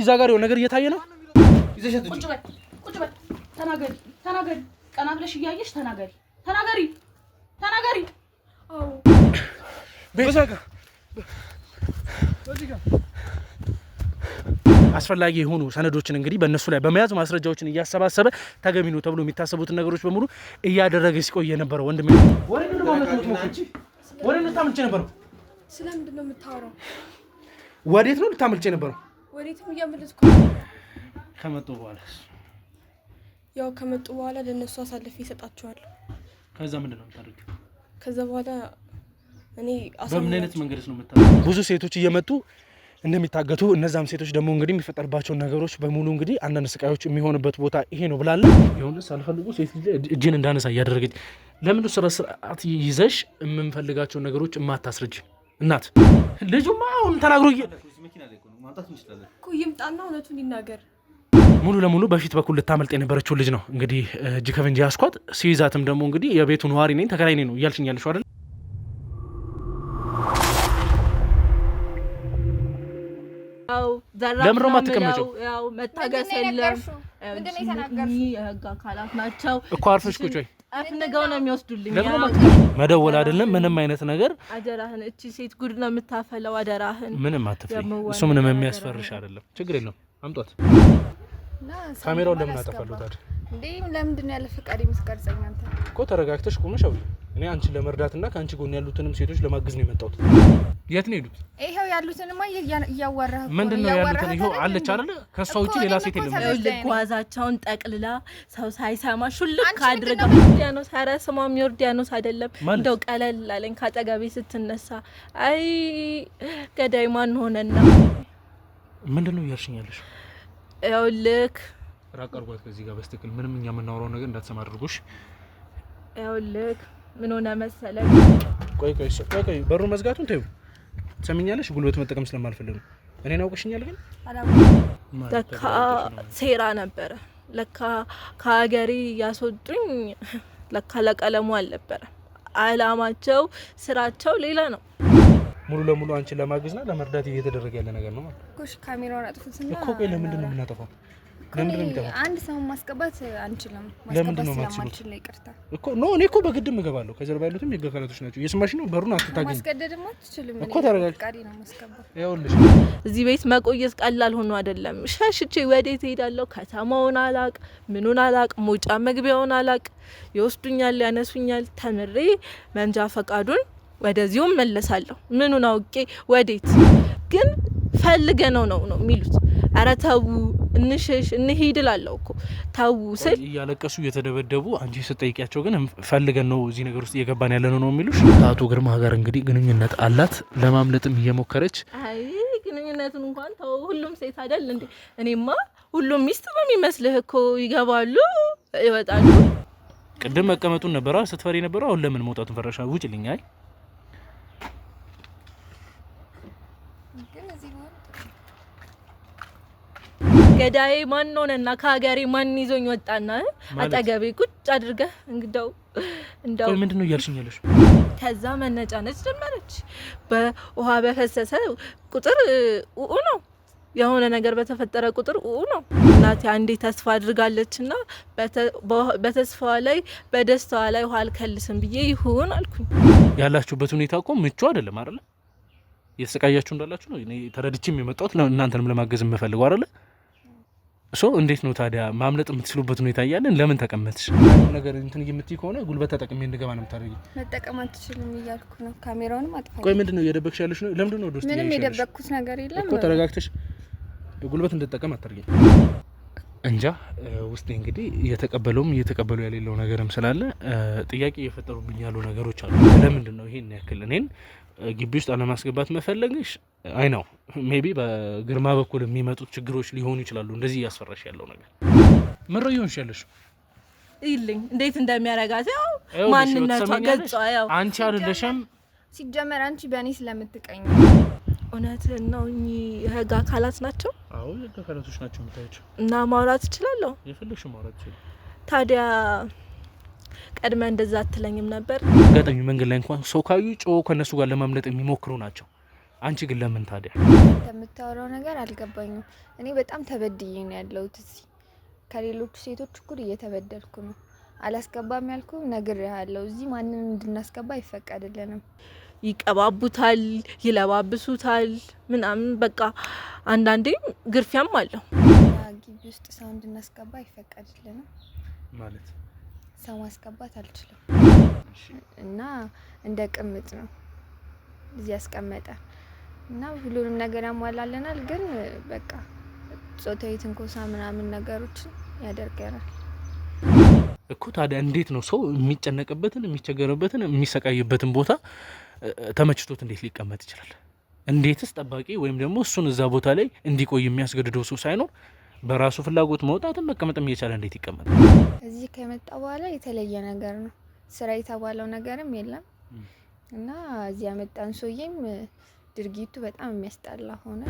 እዛ ጋር የሆነ ነገር እየታየ ነው ይዘሽት ቁጭ በል ተናገሪ ቀና ብለሽ እያየሽ ተናገሪ አው በዛጋ አስፈላጊ የሆኑ ሰነዶችን እንግዲህ በእነሱ ላይ በመያዝ ማስረጃዎችን እያሰባሰበ ተገቢ ነው ተብሎ የሚታሰቡትን ነገሮች በሙሉ እያደረገ ሲቆይ የነበረው ወንድሜ ወሬን ልታመልጭ ነበረው። ስለምንድን ነው የምታወራው? ወዴት ነው ልታመልጭ ነበረው? ወዴትም እያመለጥኩ ከመጡ በኋላ ለነሱ አሳልፌ ይሰጣቸዋለሁ። ከዛ ምንድን ነው የምታደርጊው? ከዛ በኋላ እኔ በምን አይነት መንገድ ነው የምታደርጊው? ብዙ ሴቶች እየመጡ እንደሚታገቱ እነዛም ሴቶች ደግሞ እንግዲህ የሚፈጠርባቸው ነገሮች በሙሉ እንግዲህ አንዳንድ ስቃዮች የሚሆንበት ቦታ ይሄ ነው ብላለ። ይሁንስ አልፈልጉ ሴት እጅን እንዳነሳ እያደረገች ለምን ስርዓት ይዘሽ የምንፈልጋቸው ነገሮች የማታስረጅ እናት ልጁማ አሁን ተናግሮ ይምጣና እውነቱን ይናገር። ሙሉ ለሙሉ በፊት በኩል ልታመልጥ የነበረችው ልጅ ነው እንግዲህ እጅ ከፍንጅ ያስኳት። ሲይዛትም ደግሞ እንግዲህ የቤቱ ነዋሪ ነኝ ተከራይ ነኝ ነው እያልሽኝ ያለሽው አይደል? ለምን ነው የማትቀመጪው? ያው መታገስ የለም። ምንድነው የተናገርሽው? የህግ አካላት ናቸው እኮ አርፈሽ ቁጭ በይ። አፍንጋው ነው የሚወስዱልኝ። መደወል አይደለም ምንም አይነት ነገር። አደራህን እቺ ሴት ጉድ ነው የምታፈለው። አደራህን ምንም አትፍሪ። እሱ ምንም የሚያስፈርሽ አይደለም። ችግር የለውም አምጧት። ካሜራውን ለምን አጠፋለሁ ታዲያ? እንዴ ለምንድን ነው ያለ ፈቃድ የምትቀርጸኝ አንተ? እኮ ተረጋግተሽ ቆመሽ አውሪ። እኔ አንቺን ለመርዳትና ከአንቺ ጎን ያሉትንም ሴቶች ለማገዝ ነው የመጣሁት። የት ነው ሄዱት? ይሄው ያሉትንማ እያወራህ እኮ ምንድን ነው ያሉትን? ይሄው አለች አይደል? ከሷ ውጪ ሌላ ሴት የለም። ልጓዛቸውን ጠቅልላ ሰው ሳይሰማ ሹልክ አድርጋ ዲያኖስ ሐራስማም ዮርዳኖስ አይደለም እንደው ቀለል አለኝ ካጠገቤ ስትነሳ። አይ ገዳይ ማን ሆነና? ምንድን ነው እያልሽኝ ያለሽ? ያው ልክ ራቅ አድርጓት ከዚህ ጋር በስተክል ምንም እኛ የምናወራው ነገር እንዳትሰማ አድርጎሽ። ያው ልክ ምን ሆነ መሰለ? ቆይ በሩ መዝጋቱን ተይው። ትሰሚኛለሽ? ጉልበት መጠቀም ስለማልፈልግ ነው። እኔን አውቀሽኛል ግን ለካ ሴራ ነበረ። ለካ ከሀገሬ ያስወጡኝ ለካ ለቀለሙ አልነበረ። አላማቸው ስራቸው ሌላ ነው። ሙሉ ለሙሉ አንቺን ለማገዝና ለመርዳት እየተደረገ ያለ ነገር ነው ማለት ነው። ኮሽ ካሜራውን አጥፉትና እኮ ቆይ ለምንድን ነው የምናጠፋው? አንድ ሰው ማስገባት አንችልም። ለምንድን ነው ማስገባት ይቅርታ እኮ ኖ እኔ እኮ በግድም እገባለሁ። ከጀርባ ያሉትም የህግ አካላቶች ናቸው። እየሰማሽ ነው? በሩን አትታገኝ። ማስገደድማ አትችልም እኮ ተረጋግጥ። ቃዲ ነው ማስገባት። ይኸውልሽ እዚህ ቤት መቆየት ቀላል ሆኖ አይደለም። ሸሽቼ ወዴት እሄዳለሁ? ከተማውን አላቅ፣ ምኑን አላቅ፣ መውጫ መግቢያውን አላቅ። ይወስዱኛል፣ ያነሱኛል። ተምሬ መንጃ ፈቃዱን ወደዚሁ መለሳለሁ። ምኑን አውቄ ወዴት ግን ፈልገ ነው የሚሉት። አረ ተው እንሽሽ እንሂድ እላለሁ እኮ ተው ስል እያለቀሱ እየተደበደቡ አንቺ ስትጠይቂያቸው ግን ፈልገን ነው እዚህ ነገር ውስጥ እየገባን ያለ ነው የሚሉሽ። ከአቶ ግርማ ጋር እንግዲህ ግንኙነት አላት። ለማምለጥም እየሞከረች አይ ግንኙነቱን እንኳን ተው። ሁሉም ሴት አይደል እንዴ? እኔማ ሁሉም ሚስት ነው የሚመስልህ እኮ። ይገባሉ ይወጣሉ። ቅድም መቀመጡን ነበረ ስትፈሪ ነበረ። አሁን ለምን መውጣቱን ፈረሻ? ውጭልኝ። አይ ገዳይ ማን ሆነና ከሀገሬ ማን ይዞኝ ወጣና አጠገቤ ቁጭ አድርገህ እንደው ቆይ ምንድነው እያልሽኝ ያለሽ? ከዛ መነጫነጭ ጀመረች። በውሃ በፈሰሰ ቁጥር ነው የሆነ ነገር በተፈጠረ ቁጥር ነው። እናቴ አንዴ ተስፋ አድርጋለችና በተስፋዋ ላይ በደስታዋ ላይ ውሃ አልከልስም ብዬ ይሁን አልኩኝ። ያላችሁበት ሁኔታ እኮ ምቹ አይደለም አይደል? እየተሰቃያችሁ እንዳላችሁ ነው እኔ ተረድቼም የመጣሁት። እናንተንም ለማገዝ የምፈልገው አይደል? እንዴት ነው ታዲያ ማምለጥ የምትችሉበት ሁኔታ እያለን ለምን ተቀመጥሽ? ነገር እንትን የምትይ ከሆነ ጉልበት ተጠቅሜ እንድገባ ነው የምታደርጊው። መጠቀም አትችልም እያልኩ ነው። ካሜራውንም አጥፋ። ቆይ ምንድነው እየደበቅሽ ያለሽ ነው? ለምንድን ነው ወደስ? ምንም የደበቅኩት ነገር የለም እኮ። ተረጋግተሽ ጉልበት እንድትጠቀም አትርጊ። እንጃ ውስጤ እንግዲህ እየተቀበሉ ያሌለው ነገርም ስላለ ጥያቄ እየፈጠሩብኝ ያሉ ነገሮች አሉ። ለምንድን ነው ይሄን ያክል እኔን ግቢ ውስጥ አለማስገባት መፈለግሽ? አይ ነው ሜቢ በግርማ በኩል የሚመጡት ችግሮች ሊሆኑ ይችላሉ። እንደዚህ እያስፈራሽ ያለው ነገር ምን ነው ይሆንሽ ያለሽ? ይልኝ እንዴት እንደሚያረጋት ያው ማንነቷ ገጿ ያው አንቺ አይደለሽም። ሲጀመር አንቺ በእኔ ስለምትቀኝ እውነት ነው። የህግ አካላት ናቸው። አዎ የህግ አካላቶች ናቸው የምታያቸው። እና ማውራት እችላለሁ። የፈለግሽ ማውራት ይችላል። ታዲያ ቀድመ እንደዛ አትለኝም ነበር? አጋጣሚ መንገድ ላይ እንኳን ሰው ካዩ ጮ ከነሱ ጋር ለማምለጥ የሚሞክሩ ናቸው። አንቺ ግን ለምን ታዲያ የምታወራው ነገር አልገባኝም። እኔ በጣም ተበድዬ ነው ያለሁት እዚህ ከሌሎቹ ሴቶች እኩል እየተበደልኩ ነው። አላስገባም ያልኩ ነግሬሃለሁ። እዚህ ማንንም እንድናስገባ አይፈቀድልንም። ይቀባቡታል፣ ይለባብሱታል ምናምን በቃ አንዳንዴም ግርፊያም አለው። ግቢ ውስጥ ሰው እንድናስገባ አይፈቀድልንም ማለት ሰው ማስገባት አልችልም እና እንደ ቅምጥ ነው እዚህ ያስቀመጠ እና ሁሉንም ነገር ያሟላልናል። ግን በቃ ጾታዊ ትንኮሳ ምናምን ነገሮችን ያደርገናል እኮ። ታዲያ እንዴት ነው ሰው የሚጨነቅበትን የሚቸገርበትን የሚሰቃይበትን ቦታ ተመችቶት እንዴት ሊቀመጥ ይችላል? እንዴትስ ጠባቂ ወይም ደግሞ እሱን እዛ ቦታ ላይ እንዲቆይ የሚያስገድደው ሰው ሳይኖር በራሱ ፍላጎት መውጣትን መቀመጥም እየቻለ እንዴት ይቀመጣል? እዚህ ከመጣ በኋላ የተለየ ነገር ነው። ስራ የተባለው ነገርም የለም እና እዚህ ያመጣን ሰውዬም ድርጊቱ በጣም የሚያስጠላ ሆነ።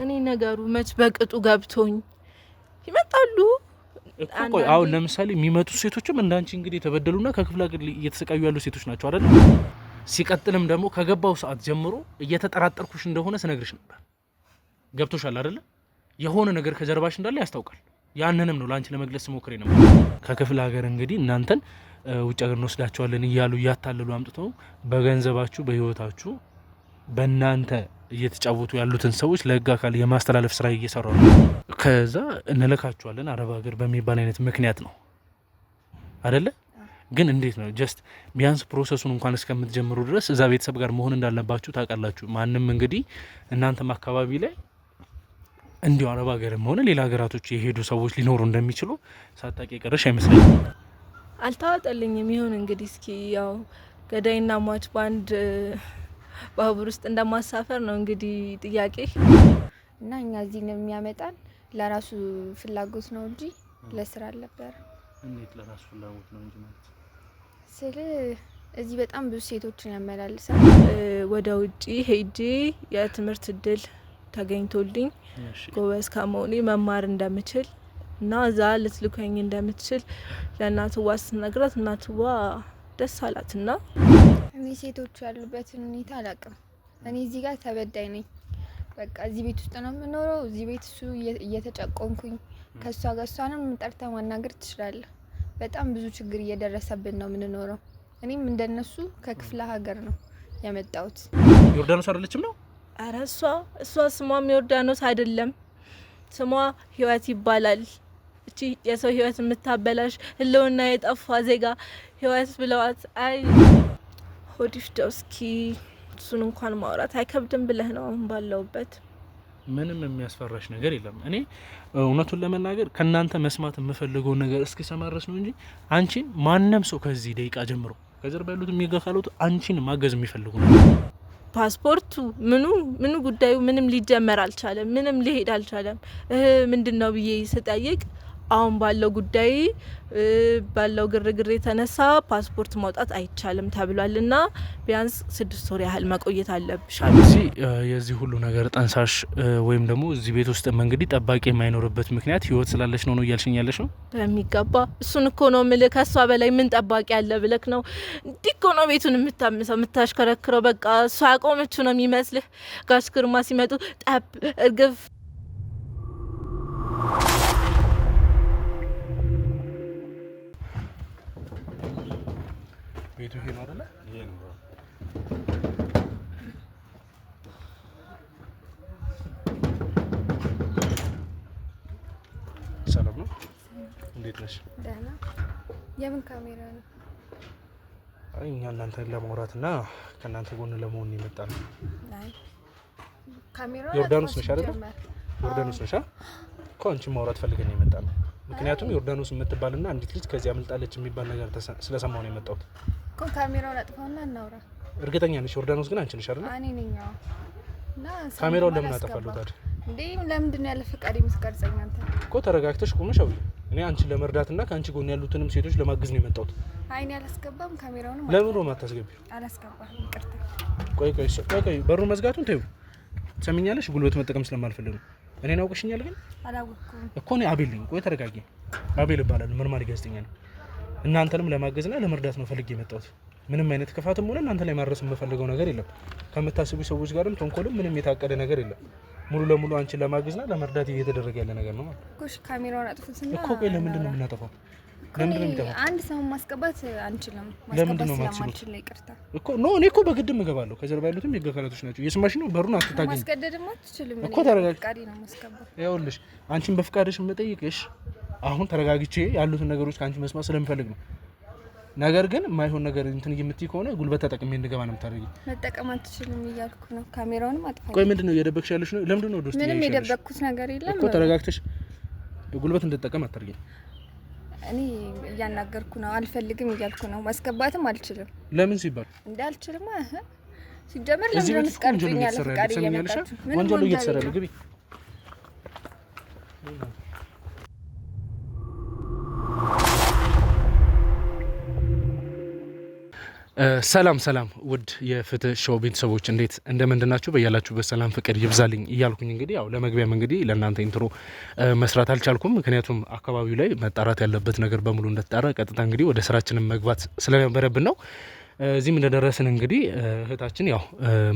እኔ ነገሩ መች በቅጡ ገብቶኝ ይመጣሉ እኮ። አሁን ለምሳሌ የሚመጡት ሴቶችም እንዳንቺ እንግዲህ የተበደሉና ከክፍለ ሀገር እየተሰቃዩ ያሉ ሴቶች ናቸው አይደል? ሲቀጥልም ደግሞ ከገባው ሰዓት ጀምሮ እየተጠራጠርኩሽ እንደሆነ ስነግርሽ ነበር። ገብቶሻል አይደል? የሆነ ነገር ከጀርባሽ እንዳለ ያስታውቃል። ያንንም ነው ላንቺ ለመግለጽ ሞክሬ ነበር። ከክፍለ ሀገር እንግዲህ እናንተን ውጭ ሀገር እንወስዳቸዋለን እያሉ እያታለሉ አምጥተው በገንዘባችሁ በህይወታችሁ በእናንተ እየተጫወቱ ያሉትን ሰዎች ለህግ አካል የማስተላለፍ ስራ እየሰሩ ነው። ከዛ እንልካቸዋለን አረብ ሀገር በሚባል አይነት ምክንያት ነው አይደለ? ግን እንዴት ነው ጀስት ቢያንስ ፕሮሰሱን እንኳን እስከምትጀምሩ ድረስ እዛ ቤተሰብ ጋር መሆን እንዳለባችሁ ታውቃላችሁ። ማንም እንግዲህ እናንተም አካባቢ ላይ እንዲሁ አረብ ሀገርም ሆነ ሌላ ሀገራቶች የሄዱ ሰዎች ሊኖሩ እንደሚችሉ ሳታውቂ ቀረሽ አይመስለኝም። አልታወጠልኝም። ይሁን እንግዲህ እስኪ ያው ገዳይና ሟች በአንድ ባቡር ውስጥ እንደማሳፈር ነው እንግዲህ ጥያቄ እና እኛ እዚህ ነው የሚያመጣን ለራሱ ፍላጎት ነው እንጂ ለስራ አልነበረ። እንዴት ለራሱ ፍላጎት ነው እንጂ ማለት ስለ እዚህ በጣም ብዙ ሴቶችን ያመላልሳል። ወደ ውጪ ሄጄ የትምህርት እድል ተገኝቶልኝ ጎበዝ ከመሆኔ መማር እንደምችል እና እዛ ልትልከኝ እንደምትችል ለእናትዋ ስትነግራት እናትዋ ደስ አላትና እኔ ሴቶቹ ያሉበትን ሁኔታ አላውቅም። እኔ እዚህ ጋር ተበዳይ ነኝ። በቃ እዚህ ቤት ውስጥ ነው የምኖረው። እዚህ ቤት እሱ እየተጨቆንኩኝ ከሷ ጋር እሷንም ጠርታ ማናገር ትችላለህ። በጣም ብዙ ችግር እየደረሰብን ነው የምንኖረው። እኔም እንደነሱ ከክፍለ ሀገር ነው የመጣሁት። ዮርዳኖስ አይደለችም ነው? ኧረ እሷ ስሟም ዮርዳኖስ አይደለም። ስሟ ህይወት ይባላል። እቺ የሰው ህይወት የምታበላሽ ህልውና የጠፋ ዜጋ ህይወት ብለዋት አይ ሆዲፍ ዶስኪ እሱን እንኳን ማውራት አይከብድም ብለህ ነው አሁን ባለውበት። ምንም የሚያስፈራሽ ነገር የለም። እኔ እውነቱን ለመናገር ከናንተ መስማት የምፈልገው ነገር እስኪሰማ ድረስ ነው እንጂ አንቺን ማንም ሰው ከዚህ ደቂቃ ጀምሮ ከጀርባ ያሉት የሚገካሉት አንቺን ማገዝ የሚፈልጉ ነው። ፓስፖርቱ ምኑ ጉዳዩ ምንም ሊጀመር አልቻለም። ምንም ሊሄድ አልቻለም። ምንድነው ብዬ ስጠይቅ አሁን ባለው ጉዳይ ባለው ግርግር የተነሳ ፓስፖርት ማውጣት አይቻልም ተብሏልና ቢያንስ 6 ወር ያህል መቆየት አለብሽ። እዚህ የዚህ ሁሉ ነገር ጠንሳሽ ወይም ደግሞ እዚህ ቤት ውስጥ እንግዲህ ጠባቂ የማይኖርበት ምክንያት ህይወት ስላለሽ ነው እያልሽኝ ያለሽ ነው? በሚገባ እሱን እኮ ነው ምልክ። ከሷ በላይ ምን ጠባቂ ያለ ብለክ ነው እንዲህ እኮ ነው ቤቱን የምታምሰው የምታሽከረክረው። በቃ እሷ ያቆመችው ነው የሚመስልህ። ጋሽ ግርማ ሲመጡ ጠብ እርግፍ ቤቱ ይሄ ነው አይደለ? ይሄ ነው። ሰላም ነው? እንዴት ነሽ? ደህና። የምን ካሜራ ነው? አይ እኛ እናንተን ለማውራትና ከእናንተ ጎን ለመሆን የመጣ ነው። አይ ካሜራው ዮርዳኖስ ነሽ አይደል? ዮርዳኖስ ነሽ እኮ አንቺ ማውራት ፈልገን የመጣ ነው። ምክንያቱም ዮርዳኖስ የምትባልና አንዲት ልጅ ከዚህ አመልጣለች የሚባል ነገር ስለሰማሁ ነው የመጣሁት። እኮ ካሜራውን አጥፋውና እናውራ። እርግጠኛ ነሽ ዮርዳኖስ ግን አንቺ ነሽ አይደል? እኔ ነኝ። እና ካሜራውን ለምን አጠፋለሁ ታዲያ? እንዴ ለምንድን ነው ያለ ፈቃድ የምትቀርጸኝ አንተ? እኮ ተረጋግተሽ ቆመሽ አውሪ። እኔ አንቺን ለመርዳትና ከአንቺ ጎን ያሉትንም ሴቶች ለማገዝ ነው የመጣሁት። አይ እኔ አላስገባም። ካሜራውንም ለምን ነው የማታስገቢው? አላስገባም። ይቅርታ። ቆይ በሩን መዝጋቱን ተይው። ትሰሚኛለሽ? ጉልበት መጠቀም ስለማልፈልግ ነው። እኔን አውቅሽኛል ግን አላወኩም እኮ እኔ አቤል ነኝ። ቆይ ተረጋጊ። አቤል እባላለሁ፣ መርማሪ ጋዜጠኛ ነኝ። እናንተንም ለማገዝና ለመርዳት ነው ፈልጌ የመጣሁት። ምንም አይነት ክፋትም ሆነ እናንተ ላይ ማድረስ የምፈልገው ነገር የለም። ከምታስቡ ሰዎች ጋርም ተንኮልም ምንም የታቀደ ነገር የለም። ሙሉ ለሙሉ አንቺን ለማገዝና ለመርዳት እየተደረገ ያለ ነገር ነው ማለት እኮ። እሺ ካሜራውን አጥፉትና እኮ። ቆይ ለምንድን ነው የምናጠፋው? ለምንድን ነው የሚጠፋው? አንድ ሰው ማስገባት አንችልም። ለምንድን ነው ማስገባት ይቅርታ እኮ ኖ እኔ እኮ በግድም እገባለሁ። ከጀርባ ያሉትም የህግ አካላቶች ናቸው። እየሰማሽ ነው? በሩን አትታገኝ። ማስገደድማ አትችልም እኮ ተረጋግጪ። ፍቃዴ ነው ማስገባት። ይኸውልሽ አንቺን በፍቃድሽ የምጠይቅሽ አሁን ተረጋግቼ ያሉትን ነገሮች ከአንቺ መስማት ስለምፈልግ ነው። ነገር ግን የማይሆን ነገር እንትን የምትይ ከሆነ ጉልበት ተጠቅሜ እንድገባ ነው የምታደርጊው። መጠቀም አትችልም እያልኩ ነው። ካሜራውንም አጥፋ። ቆይ ምንድን ነው እየደበቅሽ ያለሽ ነው? ለምንድን ነው ወደውስጥ ምንም የደበቅኩት ነገር የለም እኮ። ተረጋግተሽ ጉልበት እንድትጠቀም አታርጊኝ። እኔ እያናገርኩ ነው። አልፈልግም እያልኩ ነው። ማስገባትም አልችልም። ለምን ሲባል እንዳልችልም ሲጀመር ለምን ስቀርብኛል? ፍቃድ እየመጣችሁ ወንጀሉ እየተሰራ ነው። ግቢ። ሰላም ሰላም ውድ የፍትህ ሾው ቤተሰቦች እንዴት እንደምንድናችሁ? በያላችሁበት ሰላም ፍቅር ይብዛልኝ እያልኩኝ እንግዲህ ያው ለመግቢያም እንግዲህ ለእናንተ ኢንትሮ መስራት አልቻልኩም። ምክንያቱም አካባቢው ላይ መጣራት ያለበት ነገር በሙሉ እንደተጣራ ቀጥታ እንግዲህ ወደ ስራችንም መግባት ስለነበረብን ነው። እዚህም እንደደረስን እንግዲህ እህታችን ያው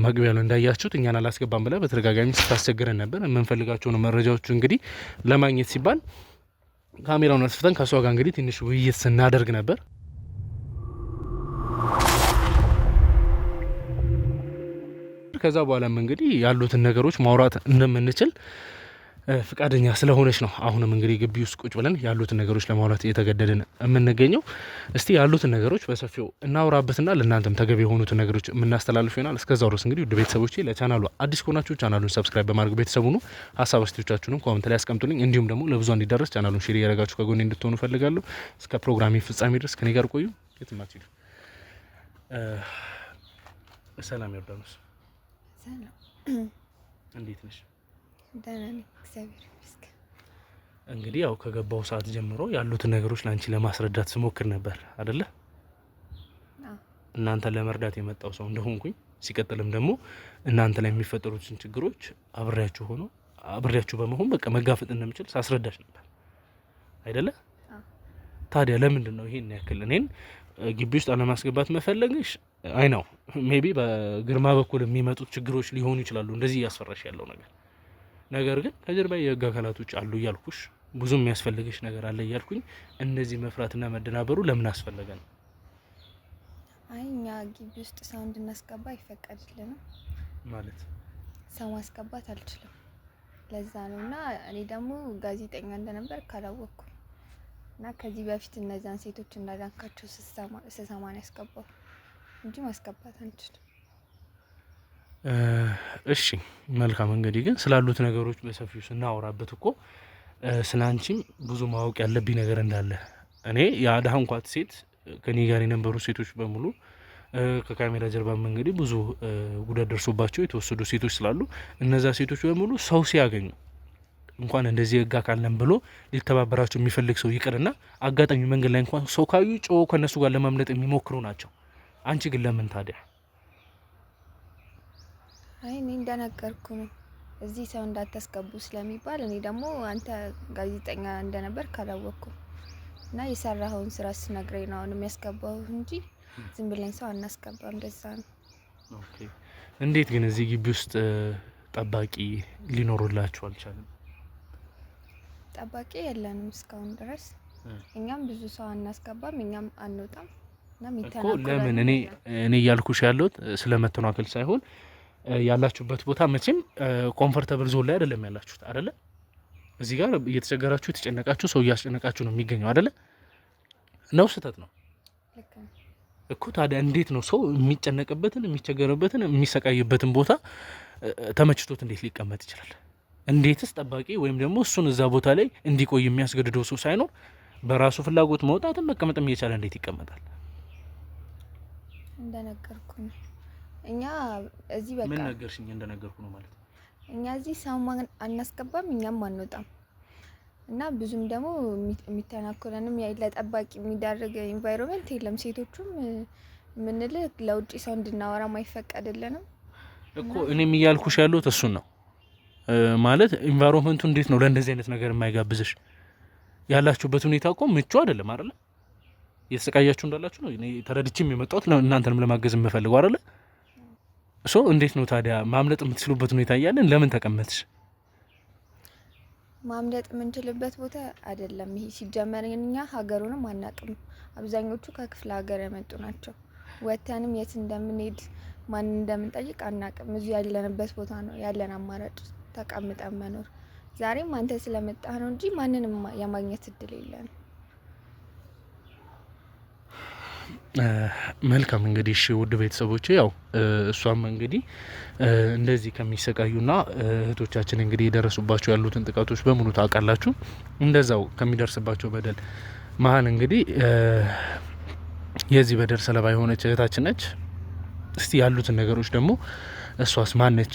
መግቢያ ነው እንዳያችሁት እኛን አላስገባም ብላ በተደጋጋሚ ስታስቸግረን ነበር። የምንፈልጋቸውን መረጃዎች እንግዲህ ለማግኘት ሲባል ካሜራውን አስፍተን ከሷ ጋር እንግዲህ ትንሽ ውይይት ስናደርግ ነበር። ከዛ በኋላም እንግዲህ ያሉትን ነገሮች ማውራት እንደምንችል ፍቃደኛ ስለሆነች ነው አሁንም እንግዲህ ግቢ ውስጥ ቁጭ ብለን ያሉትን ነገሮች ለማውራት እየተገደድን የምንገኘው። እስቲ ያሉትን ነገሮች በሰፊው እናውራበትና ለእናንተም ተገቢ የሆኑትን ነገሮች የምናስተላልፍ ይሆናል። እስከዛው ድረስ እንግዲህ ውድ ቤተሰቦቼ ለቻናሉ አዲስ ከሆናችሁ ቻናሉን ሰብስክራይብ በማድረግ ቤተሰቡ ነው። ሀሳብ አስተያየቶቻችሁንም ኮሜንት ላይ አስቀምጡልኝ። እንዲሁም ደግሞ ለብዙ እንዲደርስ ቻናሉን ሼር እያደረጋችሁ ከጎኔ እንድትሆኑ ፈልጋለሁ። እስከ ፕሮግራሜ ፍጻሜ ድረስ ከኔ ጋር ቆዩ። የትም አትሄዱ። ሰላም ዮርዳኖስ፣ እንዴት ነሽ? ደህና ነኝ እግዚአብሔር ይመስገን። እንግዲህ ያው ከገባው ሰዓት ጀምሮ ያሉትን ነገሮች ላንቺ ለማስረዳት ስሞክር ነበር አይደለ? እናንተን ለመርዳት የመጣው ሰው እንደሆንኩኝ ሲቀጥልም ደግሞ እናንተ ላይ የሚፈጠሩትን ችግሮች አብሬያችሁ በመሆን በቃ መጋፈጥ እንደምችል ሳስረዳሽ ነበር አይደለ? ታዲያ ለምንድን ነው ይሄን ያክል እኔን ግቢ ውስጥ አለማስገባት መፈለግሽ? አይ ነው ሜቢ በግርማ በኩል የሚመጡት ችግሮች ሊሆኑ ይችላሉ እንደዚህ እያስፈራሽ ያለው ነገር ግን ከጀርባ የህግ አካላቶች አሉ እያልኩሽ ብዙ የሚያስፈልግሽ ነገር አለ እያልኩኝ እንደዚህ መፍራትና መደናበሩ ለምን አስፈለገ ነው? አይ እኛ ግቢ ውስጥ ሰው እንድናስገባ አይፈቀድልንም። ማለት ሰው ማስገባት አልችልም። ለዛ ነው። እና እኔ ደግሞ ጋዜጠኛ እንደነበር ካላወቅኩ እና ከዚህ በፊት እነዛን ሴቶች እንዳዳንካቸው ስሰማ ነው ያስገባው እንጂ ማስገባት አንችልም። እሺ መልካም። እንግዲህ ግን ስላሉት ነገሮች በሰፊው ስናወራበት እኮ ስላንቺም ብዙ ማወቅ ያለብኝ ነገር እንዳለ እኔ ያዳንኳት ሴት ከኔ ጋር የነበሩ ሴቶች በሙሉ ከካሜራ ጀርባም እንግዲህ ብዙ ጉዳት ደርሶባቸው የተወሰዱ ሴቶች ስላሉ እነዛ ሴቶች በሙሉ ሰው ሲያገኙ እንኳን እንደዚህ ህግ አካል ነን ብሎ ሊተባበራቸው የሚፈልግ ሰው ይቅርና አጋጣሚ መንገድ ላይ እንኳን ሰው ካዩ ጮው ከነሱ ጋር ለማምለጥ የሚሞክሩ ናቸው። አንቺ ግን ለምን ታዲያ? አይ እኔ እንደነገርኩ ነው እዚህ ሰው እንዳታስገቡ ስለሚባል እኔ ደግሞ አንተ ጋዜጠኛ እንደነበር ካላወቅኩ እና የሰራኸውን ስራ ስነግረኝ ነው አሁን የሚያስገባው እንጂ ዝም ብለን ሰው አናስገባም። እንደዛ ነው። ኦኬ። እንዴት ግን እዚህ ግቢ ውስጥ ጠባቂ ሊኖርላችሁ አልቻለም? ጠባቂ የለንም እስካሁን ድረስ። እኛም ብዙ ሰው አናስገባም፣ እኛም አንወጣም እና እኮ ለምን እኔ እያልኩሽ ያለሁት ስለመተናከል ሳይሆን ያላችሁበት ቦታ መቼም ኮምፎርታብል ዞን ላይ አይደለም ያላችሁት አይደለ? እዚህ ጋር እየተቸገራችሁ የተጨነቃችሁ ሰው እያስጨነቃችሁ ነው የሚገኘው አይደለ? ነው ስህተት ነው እኮ። ታዲያ እንዴት ነው ሰው የሚጨነቅበትን የሚቸገርበትን የሚሰቃይበትን ቦታ ተመችቶት እንዴት ሊቀመጥ ይችላል? እንዴትስ ጠባቂ ወይም ደግሞ እሱን እዛ ቦታ ላይ እንዲቆይ የሚያስገድደው ሰው ሳይኖር በራሱ ፍላጎት መውጣትን መቀመጥም እየቻለ እንዴት ይቀመጣል? እንደነገርኩ ነው። እኛ እዚህ በቃ ምን ነገርሽኝ? እንደነገርኩ ነው ማለት ነው። እኛ እዚህ ሰው አናስገባም፣ እኛም አንወጣም እና ብዙም ደግሞ የሚተናኮለንም ለጠባቂ የሚዳርግ ኢንቫይሮንመንት የለም። ሴቶቹም የምንልህ ለውጭ ሰው እንድናወራ አይፈቀድልንም እኮ። እኔም እያልኩሽ ያለሁት እሱን ነው ማለት ኢንቫይሮንመንቱ እንዴት ነው ለእንደዚህ አይነት ነገር የማይጋብዝሽ? ያላችሁበት ሁኔታ እኮ ምቹ አይደለም አይደል? እየተሰቃያችሁ እንዳላችሁ ነው እኔ ተረድቼም የመጣሁት እናንተንም ለማገዝ የምፈልገው አይደለ? ሶ እንዴት ነው ታዲያ ማምለጥ የምትችሉበት ሁኔታ እያለን ለምን ተቀመጥሽ? ማምለጥ የምንችልበት ቦታ አይደለም ይሄ። ሲጀመር እኛ ሀገሩንም አናቅም። አብዛኞቹ ከክፍለ ሀገር የመጡ ናቸው። ወተንም የት እንደምንሄድ ማን እንደምንጠይቅ አናቅም። እዚሁ ያለንበት ቦታ ነው ያለን አማራጭ ተቀምጠን መኖር። ዛሬም አንተ ስለመጣህ ነው እንጂ ማንንም የማግኘት እድል የለንም። መልካም እንግዲህ እሺ ውድ ቤተሰቦቼ ያው እሷም እንግዲህ እንደዚህ ከሚሰቃዩና እህቶቻችን እንግዲህ የደረሱባቸው ያሉትን ጥቃቶች በሙሉ ታውቃላችሁ። እንደዛው ከሚደርስባቸው በደል መሀል እንግዲህ የዚህ በደል ሰለባ የሆነች እህታችን ነች። እስቲ ያሉትን ነገሮች ደግሞ እሷስ ማነች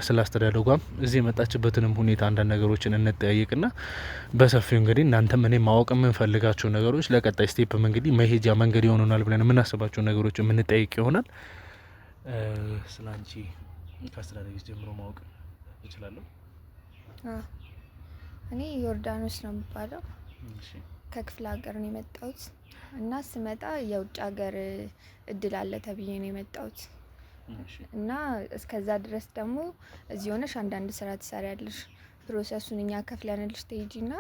ስላስተዳደጓም እዚህ የመጣችበትንም ሁኔታ አንዳንድ ነገሮችን እንጠያየቅና በሰፊው እንግዲህ እናንተም እኔ ማወቅ የምንፈልጋቸው ነገሮች ለቀጣይ ስቴፕም እንግዲህ መሄጃ መንገድ ይሆኑናል ብለን የምናስባቸው ነገሮች የምንጠያየቅ ይሆናል። ስለ አንቺ ከአስተዳደግሽ ጀምሮ ማወቅ እችላለሁ? እኔ ዮርዳኖስ ነው የሚባለው። ከክፍለ ሀገር ነው የመጣሁት እና ስመጣ የውጭ ሀገር እድል አለ ተብዬ ነው የመጣሁት እና እስከዛ ድረስ ደግሞ እዚህ ሆነሽ አንዳንድ ስራ ትሰሪያለሽ። ፕሮሰሱን እኛ ከፍለንልሽ ትሄጂና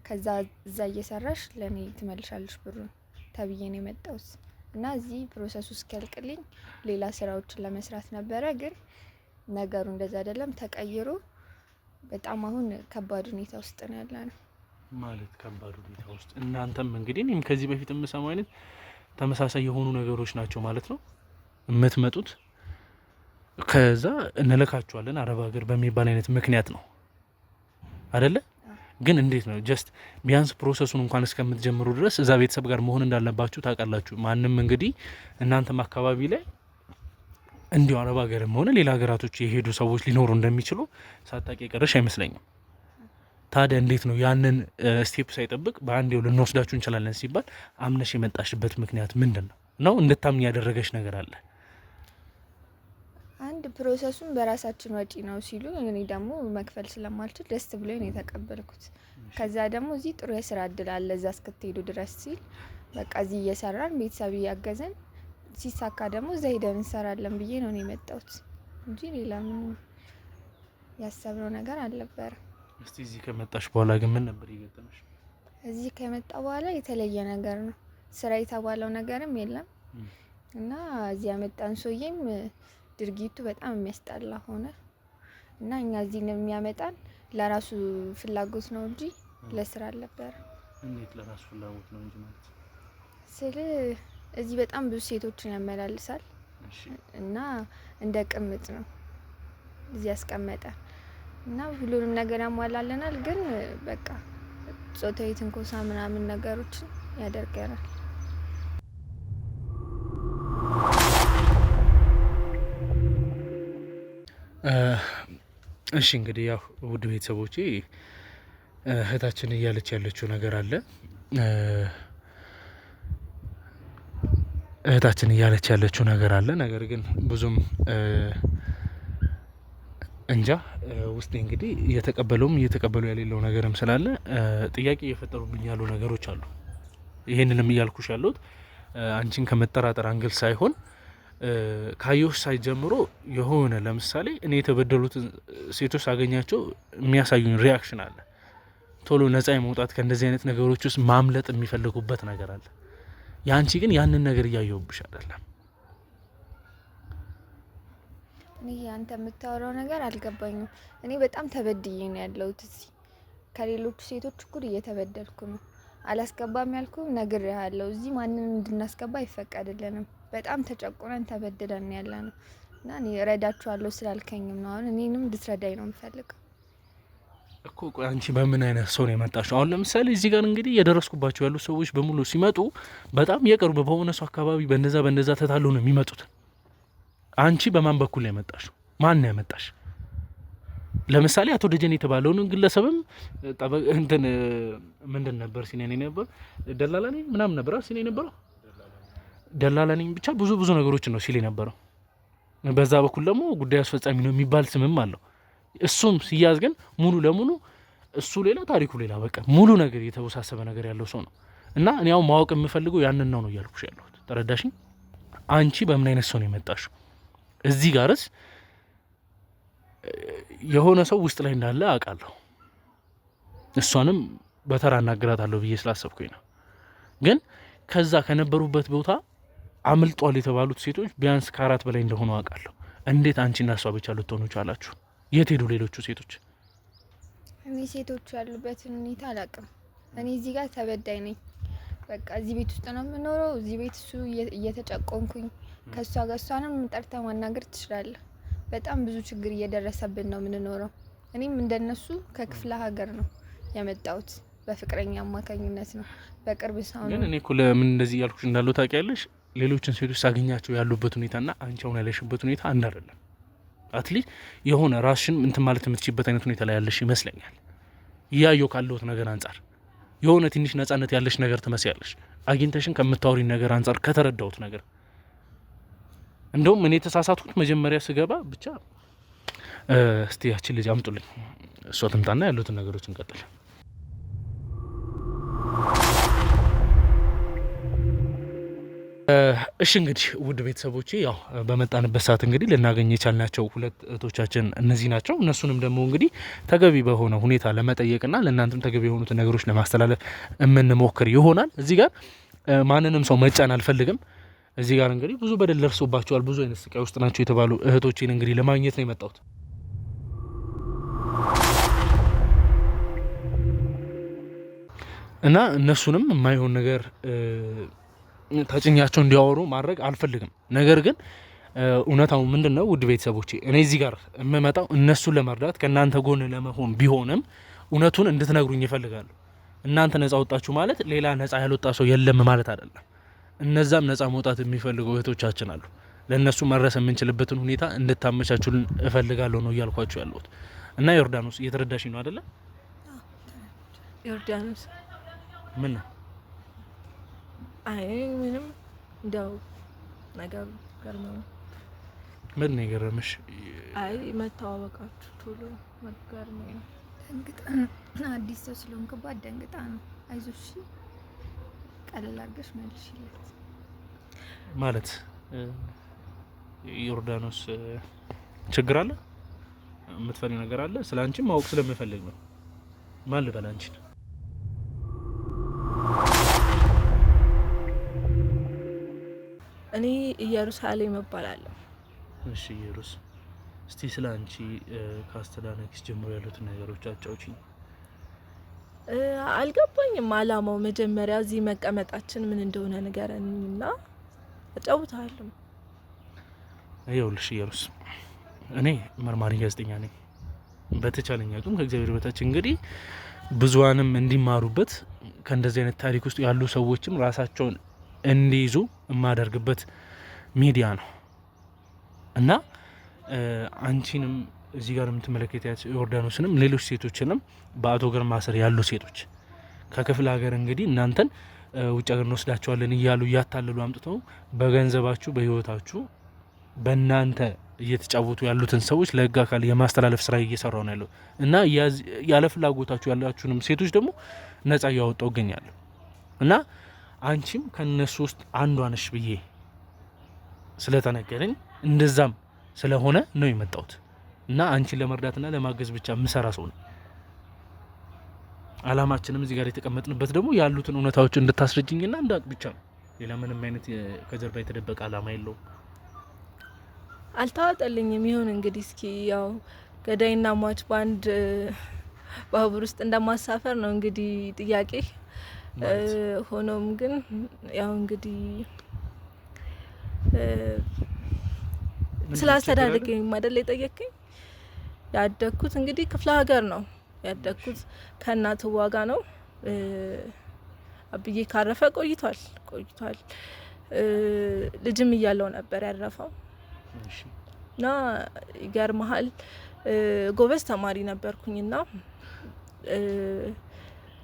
ከዛ እዛ እየሰራሽ ለኔ ትመልሻለሽ ብሩን ተብዬ ነው የመጣሁት እና እዚህ ፕሮሰሱ እስኪያልቅልኝ ሌላ ስራዎችን ለመስራት ነበረ። ግን ነገሩ እንደዛ አይደለም፣ ተቀይሮ በጣም አሁን ከባድ ሁኔታ ውስጥ ነው ያለነው። ማለት ከባድ ሁኔታ ውስጥ እናንተም እንግዲህ እኔም ከዚህ በፊት የምሰማው አይነት ተመሳሳይ የሆኑ ነገሮች ናቸው ማለት ነው የምትመጡት። ከዛ እንልካችኋለን አረብ ሀገር በሚባል አይነት ምክንያት ነው አይደለ? ግን እንዴት ነው ጀስት ቢያንስ ፕሮሰሱን እንኳን እስከምትጀምሩ ድረስ እዛ ቤተሰብ ጋር መሆን እንዳለባችሁ ታውቃላችሁ። ማንም እንግዲህ እናንተም አካባቢ ላይ እንዲሁ አረብ ሀገርም ሆነ ሌላ ሀገራቶች የሄዱ ሰዎች ሊኖሩ እንደሚችሉ ሳታውቂ የቀረሽ አይመስለኝም። ታዲያ እንዴት ነው ያንን ስቴፕ ሳይጠብቅ በአንዴው ልንወስዳችሁ እንችላለን ሲባል አምነሽ የመጣሽበት ምክንያት ምንድን ነው? ነው እንድታምኝ ያደረገሽ ነገር አለ? አንድ ፕሮሰሱን በራሳችን ወጪ ነው ሲሉ እኔ ደግሞ መክፈል ስለማልችል ደስ ብሎኝ ነው የተቀበልኩት። ከዛ ደግሞ እዚህ ጥሩ የስራ እድል አለ እዛ እስክትሄዱ ድረስ ሲል በቃ እዚህ እየሰራን ቤተሰብ እያገዘን ሲሳካ ደግሞ እዛ ሄደን እንሰራለን ብዬ ነው የመጣሁት እንጂ ሌላ ምንም ያሰብነው ነገር አልነበረም። እስቲ እዚህ ከመጣሽ በኋላ ግን ምን ነበር ይገጠመሽ? እዚህ ከመጣ በኋላ የተለየ ነገር ነው። ስራ የተባለው ነገርም የለም እና እዚህ ያመጣን ሰውዬም ድርጊቱ በጣም የሚያስጠላ ሆነ እና እኛ እዚህ ነው የሚያመጣን ለራሱ ፍላጎት ነው እንጂ ለስራ አልነበረም። እንዴት ለራሱ ፍላጎት ነው እንጂ ማለት ስለ እዚህ በጣም ብዙ ሴቶችን ያመላልሳል እና እንደ ቅምጥ ነው እዚህ ያስቀመጠ እና ሁሉንም ነገር ያሟላልናል። ግን በቃ ጾታዊ ትንኮሳ ምናምን ነገሮችን ያደርገናል። እሺ እንግዲህ ያው ውድ ቤተሰቦቼ እህታችን እያለች ያለችው ነገር አለ። ነገር ግን ብዙም እንጃ ውስጤ እንግዲህ እየተቀበሉ ያሌለው ነገርም ስላለ ጥያቄ እየፈጠሩብኝ ያሉ ነገሮች አሉ። ይሄንንም እያልኩሽ ያለሁት አንቺን ከመጠራጠር አንግል ሳይሆን ካየሁሽ ሳይጀምሮ የሆነ ለምሳሌ እኔ የተበደሉትን ሴቶች ሳገኛቸው የሚያሳዩኝ ሪያክሽን አለ። ቶሎ ነፃ የመውጣት ከእንደዚህ አይነት ነገሮች ውስጥ ማምለጥ የሚፈልጉበት ነገር አለ። ያንቺ ግን ያንን ነገር እያየሁብሽ አይደለም። እኔ አንተ የምታወራው ነገር አልገባኝም። እኔ በጣም ተበድዬ ነው ያለሁት እዚህ ከሌሎቹ ሴቶች እኩል እየተበደልኩ ነው። አላስገባም ያልኩ ነግሬሃለሁ። እዚህ ማንንም እንድናስገባ አይፈቀድልንም። በጣም ተጨቁነን ተበድለን ያለ ነው እና እኔ እረዳችኋለሁ ስላልከኝም ነው አሁን እኔንም እንድትረዳኝ ነው የምፈልገው እኮ። ቆይ አንቺ በምን አይነት ሰው ነው የመጣሽው? አሁን ለምሳሌ እዚህ ጋር እንግዲህ የደረስኩባቸው ያሉ ሰዎች በሙሉ ሲመጡ በጣም የቅርብ በሆነ ሰው አካባቢ በእንደዛ ተታሉ ነው የሚመጡት። አንቺ በማን በኩል ነው የመጣሽው? ማን ነው ያመጣሽ? ለምሳሌ አቶ ደጀን የተባለውን ግለሰብም እንትን ምንድን ነበር ሲኔ ነበር ደላላ ነኝ ምናምን ነበር ሲኔ ነበረው ደላላ ነኝ ብቻ ብዙ ነገሮችን ነው ሲል የነበረው። በዛ በኩል ደግሞ ጉዳይ አስፈጻሚ ነው የሚባል ስምም አለው። እሱም ሲያዝ ግን ሙሉ ለሙሉ እሱ ሌላ ታሪኩ ሌላ በቃ ሙሉ ነገር የተወሳሰበ ነገር ያለው ሰው ነው። እና እኔ ያው ማወቅ የምፈልገው ያንን ነው እያልኩሽ ያለሁት። ተረዳሽኝ? አንቺ በምን አይነት ሰው ነው የመጣሽው? እዚህ ጋርስ የሆነ ሰው ውስጥ ላይ እንዳለ አውቃለሁ። እሷንም በተራ እናግራታለሁ ብዬ ስላሰብኩኝ ነው። ግን ከዛ ከነበሩበት ቦታ አምልጧል የተባሉት ሴቶች ቢያንስ ከ4 በላይ እንደሆኑ አውቃለሁ። እንዴት አንቺና እሷ ብቻ ልትሆኑ ቻላችሁ? የት ሄዱ ሌሎቹ ሴቶች? እኔ ሴቶቹ ያሉበትን ሁኔታ አላውቅም። እኔ እዚህ ጋር ተበዳይ ነኝ። በቃ እዚህ ቤት ውስጥ ነው የምኖረው። እዚህ ቤት እሱ እየተጨቆንኩኝ ከእሷ ጋር እሷንም ጠርተህ ማናገር ትችላለህ። በጣም ብዙ ችግር እየደረሰብን ነው የምንኖረው። እኔም እንደነሱ ከክፍለ ሀገር ነው የመጣሁት። በፍቅረኛ አማካኝነት ነው በቅርብ ሰው ነው። ግን እኔ እኮ ለምን እንደዚህ ያልኩሽ እንዳለው ታውቂያለሽ? ሌሎችን ሴቶች ሳገኛቸው ያሉበት ሁኔታና አንቺ አሁን ያለሽበት ሁኔታ አንድ አይደለም። አትሊስት የሆነ ራስሽን እንትን ማለት የምትችይበት አይነት ሁኔታ ላይ ያለሽ ይመስለኛል። እያየሁ ካለሁት ነገር አንጻር የሆነ ትንሽ ነጻነት ያለሽ ነገር ትመስያለሽ። አግኝተሽን ከምታወሪን ነገር አንጻር ከተረዳሁት ነገር እንደውም እኔ የተሳሳትኩት መጀመሪያ ስገባ ብቻ እስቲ ያችን ልጅ አምጡልኝ፣ እሷ ትምጣና ያሉትን ነገሮች እንቀጥል። እሺ እንግዲህ ውድ ቤተሰቦቼ ያው በመጣንበት ሰዓት እንግዲህ ልናገኝ የቻልናቸው 2 እህቶቻችን እነዚህ ናቸው። እነሱንም ደግሞ እንግዲህ ተገቢ በሆነ ሁኔታ ለመጠየቅና ለእናንተም ተገቢ የሆኑትን ነገሮች ለማስተላለፍ የምንሞክር ይሆናል። እዚህ ጋር ማንንም ሰው መጫን አልፈልግም። እዚህ ጋር እንግዲህ ብዙ በደል ደርሶባቸዋል፣ ብዙ አይነት ስቃይ ውስጥ ናቸው የተባሉ እህቶቼን እንግዲህ ለማግኘት ነው የመጣሁት። እና እነሱንም የማይሆን ነገር ተጭኛቸው እንዲያወሩ ማድረግ አልፈልግም። ነገር ግን እውነታው ምንድነው ውድ ቤተሰቦቼ፣ እኔ እዚህ ጋር የምመጣው እነሱን ለመርዳት ከእናንተ ጎን ለመሆን ቢሆንም እውነቱን እንድትነግሩኝ ይፈልጋሉ። እናንተ ነጻ ወጣችሁ ማለት ሌላ ነጻ ያልወጣ ሰው የለም ማለት አይደለም። እነዛም ነጻ መውጣት የሚፈልጉ እህቶቻችን አሉ። ለእነሱ መድረስ የምንችልበትን ሁኔታ እንድታመቻቹልን እፈልጋለሁ ነው እያልኳችሁ ያለሁት። እና ዮርዳኖስ እየተረዳሽ ነው አይደለ? ዮርዳኖስ ምን ነው? አይ ምንም እንደው ነገር ገርመኝ። ምን ነው የገረመሽ? አይ መተዋወቃችሁ ቶሎ መገርመኝ። ደንግጣ አዲስ ሰው ስለሆንክባት ደንግጣ ነው። አይዞሽ ቀለል አድርገሽ መልሽለት ማለት ዮርዳኖስ ችግር አለ? የምትፈሪ ነገር አለ? ስለ አንቺ ማወቅ ስለምፈልግ ነው። ማን ልበል አንቺን? እኔ ኢየሩሳሌም እባላለሁ። እሺ ኢየሩስ፣ እስቲ ስለ አንቺ ከአስተዳነክስ ጀምሮ ያሉትን ነገሮች አጫውቺኝ። አልገባኝም አላማው። መጀመሪያ እዚህ መቀመጣችን ምን እንደሆነ ንገረኝና አጫውታለሁ። ይኸውልሽ ኢየሩስ፣ እኔ መርማሪ ጋዜጠኛ ነኝ። በተቻለኝ አቅም ከእግዚአብሔር በታች እንግዲህ ብዙዋንም እንዲማሩበት ከእንደዚህ አይነት ታሪክ ውስጥ ያሉ ሰዎችም ራሳቸውን እንዲይዙ የማደርግበት ሚዲያ ነው እና አንቺንም እዚህ ጋር የምትመለከታት ዮርዳኖስንም ሌሎች ሴቶችንም በአቶ ግርማ ስር ያሉ ሴቶች ከክፍለ ሀገር እንግዲህ እናንተን ውጭ ሀገር እንወስዳቸዋለን እያሉ እያታለሉ አምጥተው በገንዘባችሁ በህይወታችሁ በእናንተ እየተጫወቱ ያሉትን ሰዎች ለህግ አካል የማስተላለፍ ስራ እየሰራው ነው ያለው እና ያለ ፍላጎታችሁ ያላችሁንም ሴቶች ደግሞ ነጻ እያወጣው እገኛለሁ እና አንቺም ከነሱ ውስጥ አንዷ ነሽ ብዬ ስለተነገረኝ እንደዛም ስለሆነ ነው የመጣሁት እና አንቺን ለመርዳትና ለማገዝ ብቻ ምሰራ ሰው ነኝ። አላማችንም እዚህ ጋር የተቀመጥንበት ደግሞ ያሉትን እውነታዎች እንድታስረጅኝና እንዳቅ ብቻ ነው። ሌላ ምንም አይነት ከጀርባ የተደበቀ አላማ የለውም። አልታወጠልኝም ይሁን እንግዲህ እስኪ ያው ገዳይና ሟች ባንድ ባቡር ውስጥ እንደማሳፈር ነው እንግዲህ ጥያቄ። ሆኖም ግን ያው እንግዲህ ስላስተዳደገኝ አይደል የጠየቀኝ። ያደግኩት እንግዲህ ክፍለ ሀገር ነው ያደግኩት። ከእናት ዋጋ ነው። አብዬ ካረፈ ቆይቷል። ልጅም እያለው ነበር ያረፈው እና ይገርምሃል ጎበዝ ተማሪ ነበርኩኝና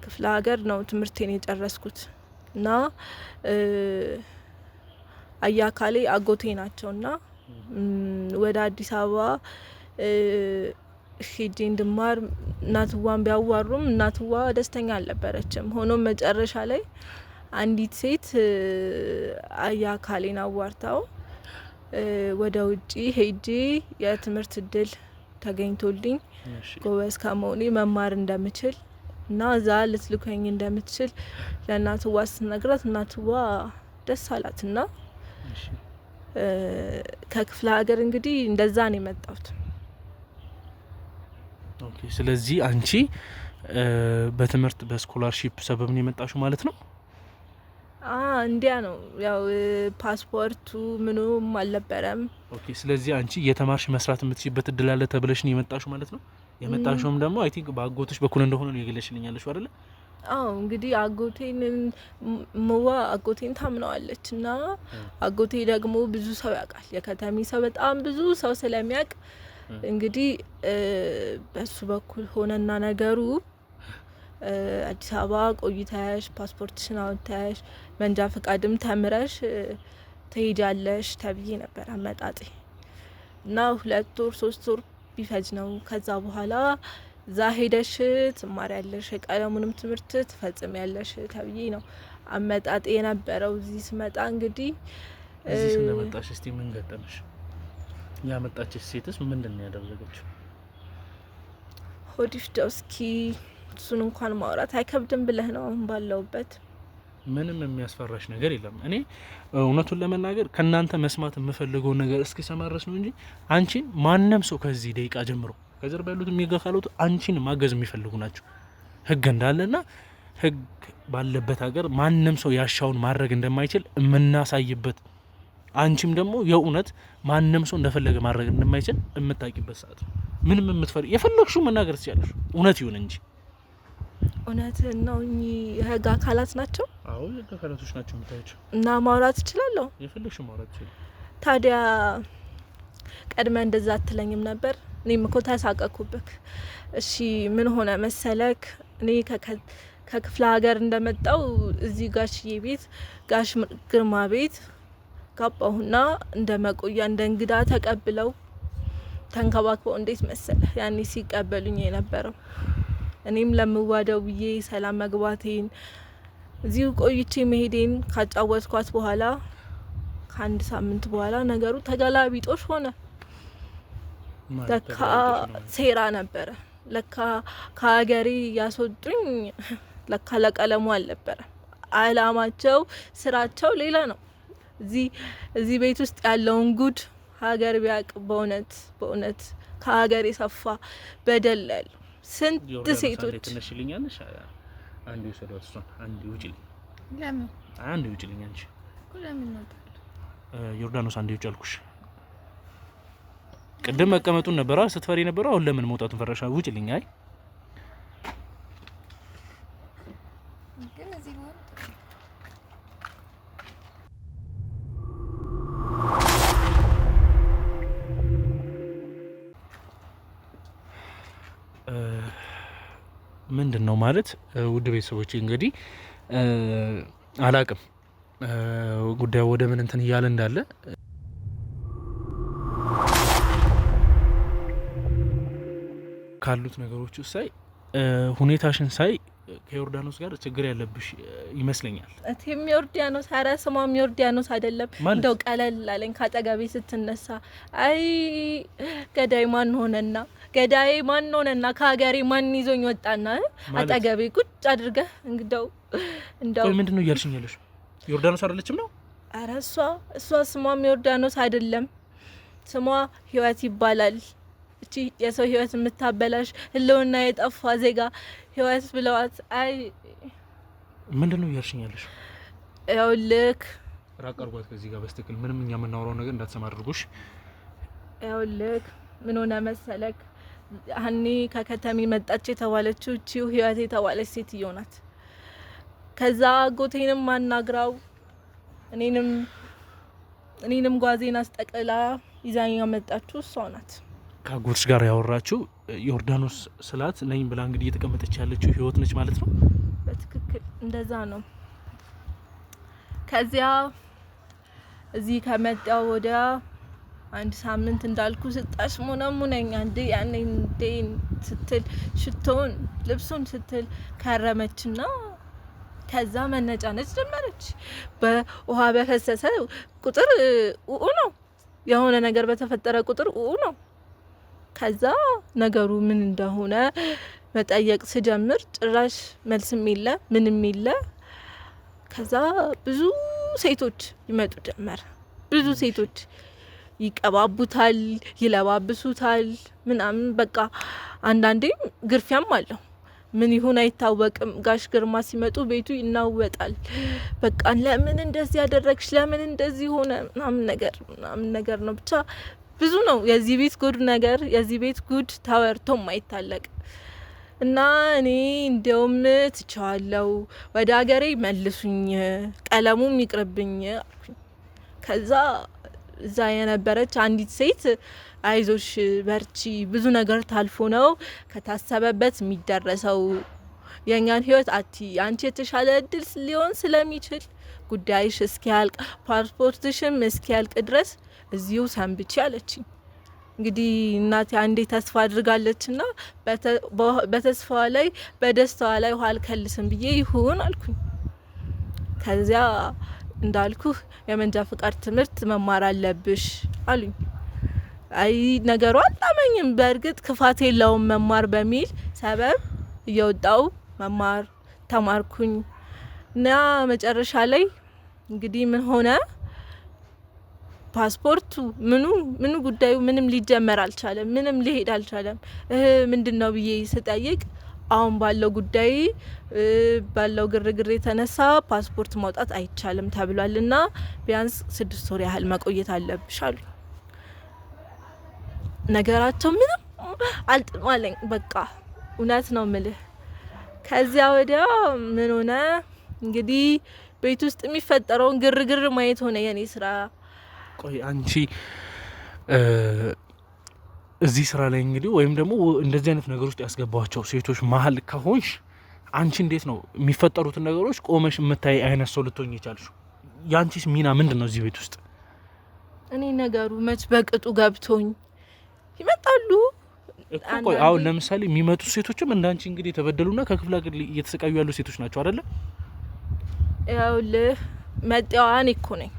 ክፍለ ሀገር ነው ትምህርቴን የጨረስኩት እና አያካሌ አጎቴ ናቸውና ወደ አዲስ አበባ ሄጄ እንድማር እናትዋን ቢያዋሩም እናትዋ ደስተኛ አልነበረችም። ሆኖም መጨረሻ ላይ አንዲት ሴት አካሌን አዋርታው ወደ ውጪ ሄጄ የትምህርት እድል ተገኝቶልኝ ጎበዝ ከመሆኔ መማር እንደምችል እና እዛ ልትልከኝ እንደምትችል ለእናትዋ ስትነግራት እናትዋ ደስ አላትና ከክፍለ ሀገር እንግዲህ እንደዛ ነው የመጣሁት። ኦኬ። ስለዚህ አንቺ በትምህርት በስኮላርሺፕ ሰበብ ነው የመጣሽው ማለት ነው? እንዲያ ነው ያው ፓስፖርቱ ምኑም አልነበረም። ኦኬ። ስለዚህ አንቺ የተማርሽ መስራት የምትችይበት እድል አለ ተብለሽ ነው የመጣሽው ማለት ነው? የመጣሽውም ደግሞ አይ ቲንክ በአጎትሽ በኩል እንደሆነ ነው የገለሽልኛለሽ አይደል? እንግዲህ አጎቴን ታምነዋለች እና አጎቴ ደግሞ ብዙ ሰው ያውቃል። የከተሜ ሰው በጣም ብዙ ሰው ስለሚያውቅ እንግዲህ በሱ በኩል ሆነና ነገሩ አዲስ አበባ ቆይተሽ ፓስፖርትሽን አውጥተሽ መንጃ ፈቃድም ተምረሽ ትሄጃለሽ ተብዬ ነበር አመጣጤ እና 2 ወር 3 ወር ቢፈጅ ነው። ከዛ በኋላ እዛ ሄደሽ ትማሪያለሽ የቀለሙንም ትምህርት ትፈጽሚያለሽ ተብዬ ነው አመጣጤ የነበረው። እዚህ ስመጣ እንግዲህ እዚህ ስለመጣሽ እስቲ ምን ገጠመሽ? ያመጣችሽ ሴትስ ምንድነው ያደረገችው? ሆዲሽ ዶስኪ እሱን እንኳን ማውራት አይከብድም ብለህ ነው አሁን ባለውበት። ምንም የሚያስፈራሽ ነገር የለም። እኔ እውነቱን ለመናገር ከናንተ መስማት የምፈልገው ነገር እስኪሰማ ድረስ ነው እንጂ አንቺን ማንም ሰው ከዚህ ደቂቃ ጀምሮ ከጀርባ ያሉት የሚገፋሉት አንቺን ማገዝ የሚፈልጉ ናቸው። ህግ እንዳለና ህግ ባለበት ሀገር ማንም ሰው ያሻውን ማድረግ እንደማይችል የምናሳይበት አንቺም ደግሞ የእውነት ማንም ሰው እንደፈለገ ማድረግ እንደማይችል የምታቂበት ሰዓት ነው። ምንም የምትፈሪ የፈለግሽው መናገር ትችያለሽ፣ እውነት ይሁን እንጂ። እውነት ነው። የህግ አካላት ናቸው። አዎ የህግ አካላቶች ናቸው የምታያቸው እና ማውራት እችላለሁ። የፈለግሽው ማውራት ትችላለሽ። ታዲያ ቀድመ እንደዛ አትለኝም ነበር? እኔም እኮ ተሳቀኩብክ። እሺ ምን ሆነ መሰለክ፣ እኔ ከክፍለ ሀገር እንደመጣው እዚህ ጋሽዬ ቤት ጋሽ ግርማ ቤት ገባሁና እንደ መቆያ እንደ እንግዳ ተቀብለው ተንከባክበው እንዴት መሰለ ያኔ ሲቀበሉኝ የነበረው። እኔም ለምዋደው ብዬ ሰላም መግባቴን እዚሁ ቆይቼ መሄዴን ካጫወትኳት በኋላ ከአንድ ሳምንት በኋላ ነገሩ ተገላቢጦሽ ሆነ። ለካ ሴራ ነበረ። ለካ ከሀገሬ ያስወጡኝ ለካ ለቀለሙ አልነበረ። አላማቸው ስራቸው ሌላ ነው። እዚህ ቤት ውስጥ ያለውን ጉድ ሀገር ቢያቅ በእውነት ከሀገር የሰፋ በደል ያለው ስንት ሴቶች ትነሽልኛለሽ። አንዴ ወሰዷት እሷን አንዴ ውጪልኝ። ለምን አንዴ ውጪልኝ አንቺ ለምን ነው ዮርዳኖስ አንዴ ውጪ አልኩሽ። ቅድም መቀመጡን ነበር ስትፈሪ ነበር። አሁን ለምን መውጣቱን ፈረሻ? ውጪልኝ። አይ ግን እዚህ ነው ምንድነው ማለት ውድ ቤተሰቦች እንግዲህ አላቅም ጉዳዩ ወደ ምን እንትን እያለ እንዳለ ካሉት ነገሮች ውስጥ ሳይ ሁኔታሽን ሳይ ከዮርዳኖስ ጋር ችግር ያለብሽ ይመስለኛል። እቴም ዮርዳኖስ ኧረ ስሟም ዮርዳኖስ አይደለም። እንደው ቀለል አለኝ ካጠገቤ ስትነሳ። አይ ገዳይ ማን ሆነና ከሀገሬ ማን ይዞኝ ወጣና አጠገቤ ቁጭ አድርገህ እንደው ቆይ ምንድነው እያልሽኝ ያለሽ? ዮርዳኖስ አይደለችም ነው? ኧረ እሷ ስሟም ዮርዳኖስ አይደለም። ስሟ ህይወት ይባላል። እቺ የሰው ህይወት የምታበላሽ ህልውና የጠፋ ዜጋ ህይወት ብለዋት። አይ ምንድነው እያልሽኝ ያለሽ? ያውልክ ራቅ አርጓት ከዚህ ጋር በስተክል ምንም እኛ የምናወራው ነገር እንዳትሰማ አድርጎሽ። ያውልክ ምን ሆነ መሰለክ፣ ሀኒ ከከተሜ መጣች የተባለችው እቺው ህይወት የተባለች ሴትዮ ናት። ከዛ አጎቴንም አናግራው እኔንም ጓዜን አስጠቅላ ይዛኝ ያመጣችው እሷ ናት። ከአጎትሽ ጋር ያወራችው ዮርዳኖስ ስላት ነኝ ብላ እንግዲህ እየተቀመጠች ያለችው ህይወት ነች ማለት ነው። በትክክል እንደዛ ነው። ከዚያ እዚህ ከመጣው ወዲያ አንድ ሳምንት እንዳልኩ ስጣሽ ሞነሙነኛ እንዴ ያኔ ስትል ሽቶን ልብሱን ስትል ከረመችና ከዛ መነጫነጭ ጀመረች። በውሃ በፈሰሰ ቁጥር ኡኡ ነው፣ የሆነ ነገር በተፈጠረ ቁጥር ኡኡ ነው። ከዛ ነገሩ ምን እንደሆነ መጠየቅ ስጀምር ጭራሽ መልስም የለ ምንም የለ። ከዛ ብዙ ሴቶች ይመጡ ጀመር። ብዙ ሴቶች ይቀባቡታል፣ ይለባብሱታል ምናምን። በቃ አንዳንዴም ግርፊያም አለው። ምን ይሁን አይታወቅም። ጋሽ ግርማ ሲመጡ ቤቱ ይናወጣል። በቃ ለምን እንደዚህ ያደረግሽ፣ ለምን እንደዚህ ሆነ ምናምን ነገር ነው። ብቻ ብዙ ነው የዚህ ቤት ጉድ ነገር፣ የዚህ ቤት ጉድ ተወርቶ ማይታለቅ እና እኔ እንዲያውም ትቸዋለሁ፣ ወደ ሀገሬ መልሱኝ፣ ቀለሙም ይቅርብኝ አልኩኝ። ከዛ እዛ የነበረች አንዲት ሴት አይዞሽ በርቺ፣ ብዙ ነገር ታልፎ ነው ከታሰበበት የሚደረሰው፣ የእኛን ህይወት አንቺ የተሻለ እድል ሊሆን ስለሚችል ጉዳይሽ እስኪያልቅ ፓስፖርትሽም እስኪያልቅ ድረስ እዚሁ ሰንብቼ አለችኝ። እንግዲህ እናቴ አንዴ ተስፋ አድርጋለችና በተስፋዋ ላይ በደስታዋ ላይ ውሃ አልከልስም ብዬ ይሁን አልኩኝ። ከዚያ እንዳልኩህ የመንጃ ፍቃድ ትምህርት መማር አለብሽ አሉኝ። አይ ነገሩ አልጣመኝም። በእርግጥ ክፋት የለውም መማር በሚል ሰበብ እየወጣው መማር ተማርኩኝ እና መጨረሻ ላይ እንግዲህ ምን ሆነ፣ ፓስፖርቱ ምኑ ጉዳዩ ምንም ሊጀመር አልቻለም፣ ምንም ሊሄድ አልቻለም። ምንድነው ብዬ ስጠይቅ አሁን ባለው ጉዳይ ባለው ግርግር የተነሳ ፓስፖርት ማውጣት አይቻልም ተብሏልና ቢያንስ 6 ወር ያህል መቆየት አለብሽ አሉ። ነገራቸው ምንም አልጥማለኝ። በቃ እውነት ነው ምልህ። ከዚያ ወዲያ ምን ሆነ እንግዲህ ቤት ውስጥ የሚፈጠረውን ግርግር ማየት ሆነ የኔ ስራ። ቆይ አንቺ እዚህ ስራ ላይ እንግዲህ ወይም ደግሞ እንደዚህ አይነት ነገር ውስጥ ያስገባቸው ሴቶች መሀል ከሆንሽ አንቺ እንዴት ነው የሚፈጠሩትን ነገሮች ቆመሽ የምታይ አይነት ሰው ልትሆኝ ይቻልሽ? ያንቺስ ሚና ምንድን ነው እዚህ ቤት ውስጥ? እኔ ነገሩ መች በቅጡ ገብቶኝ ይመጣሉ እኮ። ቆይ አሁን ለምሳሌ የሚመጡት ሴቶችም እንዳንቺ እንግዲህ የተበደሉና ከክፍለ ሀገር እየተሰቃዩ ያሉ ሴቶች ናቸው አይደለ? ያውልህ መጤዋን እኮ ነኝ፣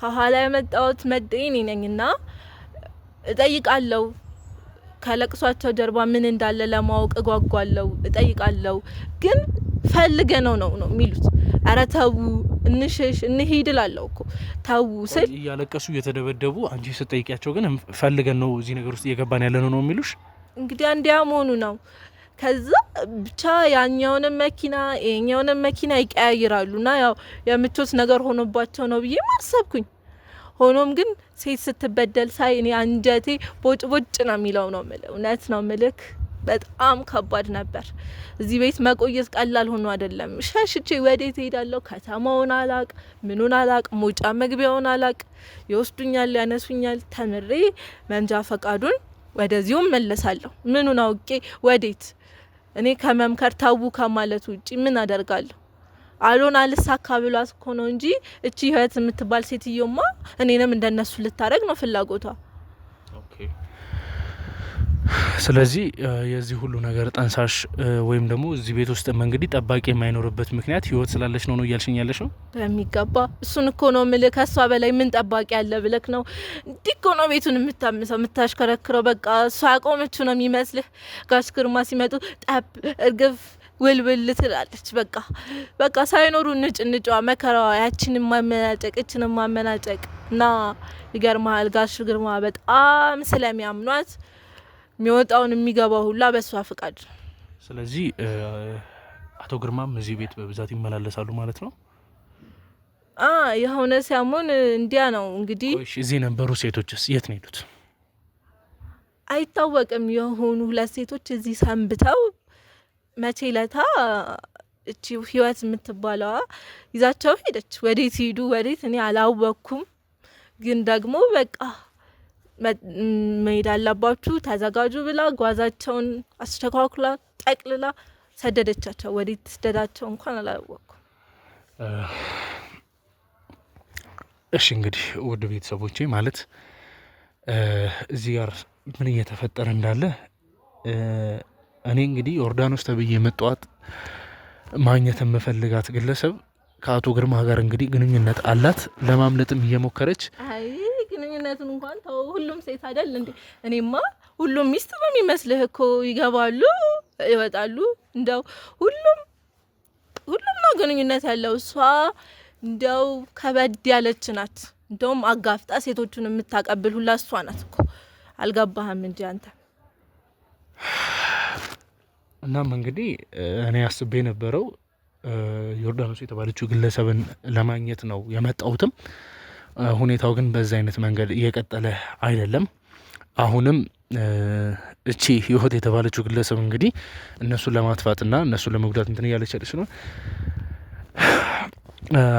ከኋላ የመጣሁት መጤ ነኝና እጠይቃለሁ። ከለቅሷቸው ጀርባ ምን እንዳለ ለማወቅ እጓጓለሁ፣ እጠይቃለሁ። ግን ፈልገ ነው የሚሉት። አረ ተው እንሽሽ እንሂድ እላለሁ እኮ ተው ስል እያለቀሱ እየተደበደቡ አንቺ ስትጠይቂያቸው ግን ፈልገን ነው እዚህ ነገር ውስጥ እየገባን ያለ ነው የሚሉሽ። እንግዲህ አንዲያ መሆኑ ነው። ከዛ ብቻ ያኛውንም መኪና ይሄኛውንም መኪና ይቀያይራሉና ያው የምቾት ነገር ሆኖባቸው ነው ብዬ ማሰብኩኝ። ሆኖም ግን ሴት ስትበደል ሳይ እኔ አንጀቴ ቦጭ ነው የሚለው ነው ምል። እውነት ነው ምልክ። በጣም ከባድ ነበር። እዚህ ቤት መቆየት ቀላል ሆኖ አይደለም። ሸሽቼ ወዴት ሄዳለሁ? ከተማውን አላቅ፣ ምኑን አላቅ፣ መውጫ መግቢያውን አላቅ። ይወስዱኛል፣ ያነሱኛል። ተምሬ መንጃ ፈቃዱን ወደዚሁም መለሳለሁ። ምኑን አውቄ ወዴት? እኔ ከመምከር ታው ከማለት ውጪ ምን አደርጋለሁ? አሎን አልሳካ ብሏት እኮ ነው እንጂ እቺ ህይወት የምትባል ሴትዮማ እኔንም እንደነሱ ልታረግ ነው ፍላጎቷ። ስለዚህ የዚህ ሁሉ ነገር ጠንሳሽ ወይም ደግሞ እዚህ ቤት ውስጥ እንግዲህ ጠባቂ የማይኖርበት ምክንያት ህይወት ስላለች ነው እያልሽኝ ያለሽ ነው? በሚገባ እሱን እኮ ነው ምልህ። ከሷ በላይ ምን ጠባቂ ያለ ብለክ ነው እንዲህ እኮ ነው ቤቱን የምታምሰው የምታሽከረክረው። በቃ እሷ ያቆመችው ነው የሚመስልህ። ጋሽ ግርማ ሲመጡ ጠብ እርግፍ ውልውል ትላለች። በቃ ሳይኖሩ ንጭ መከራዋ ያችንን ማመናጨቅ እችንን ማመናጨቅ እና ይገርማል። ጋሽ ግርማ በጣም ስለሚያምኗት የሚወጣውን የሚገባው ሁላ በሷ ፍቃድ። ስለዚህ አቶ ግርማም እዚህ ቤት በብዛት ይመላለሳሉ ማለት ነው? የሆነ ሲያሙን እንዲያ ነው እንግዲህ። እዚህ የነበሩ ሴቶችስ የት ነው ሄዱት? አይታወቅም። የሆኑ 2 ሴቶች እዚህ ሰንብተው መቼ ለታ እቺ ህይወት የምትባለዋ ይዛቸው ሄደች። ወዴት ሄዱ ወዴት እኔ አላወቅኩም። ግን ደግሞ በቃ መሄድ አለባችሁ ተዘጋጁ ብላ ጓዛቸውን አስተካክላ ጠቅልላ ሰደደቻቸው። ወዴት ስደዳቸው እንኳን አላወቅኩም። እሺ እንግዲህ ውድ ቤተሰቦቼ ማለት እዚህ ጋር ምን እየተፈጠረ እንዳለ እኔ እንግዲህ ዮርዳኖስ ተብዬ የመጣኋት ማግኘት የምፈልጋት ግለሰብ ከአቶ ግርማ ጋር እንግዲህ ግንኙነት አላት። ለማምለጥም እየሞከረች አይ ግንኙነቱን እንኳን ተው፣ ሁሉም ሴት አይደል እንዴ? እኔማ ሁሉም ሚስት ነው የሚመስልህ እኮ ይገባሉ ይወጣሉ። እንደው ሁሉም ነው ግንኙነት ያለው። እሷ እንደው ከበድ ያለች ናት። እንደውም አጋፍጣ ሴቶቹን የምታቀብል ሁላ እሷ ናት እኮ። አልገባህም እንጂ አንተ። እናም እንግዲህ እኔ አስቤ የነበረው ዮርዳኖስ የተባለችው ግለሰብን ለማግኘት ነው የመጣሁትም። ሁኔታው ግን በዛ አይነት መንገድ እየቀጠለ አይደለም። አሁንም እቺ ህይወት የተባለችው ግለሰብ እንግዲህ እነሱን ለማጥፋትና እነሱን ለመጉዳት እንትን እያለች ያለች ነው።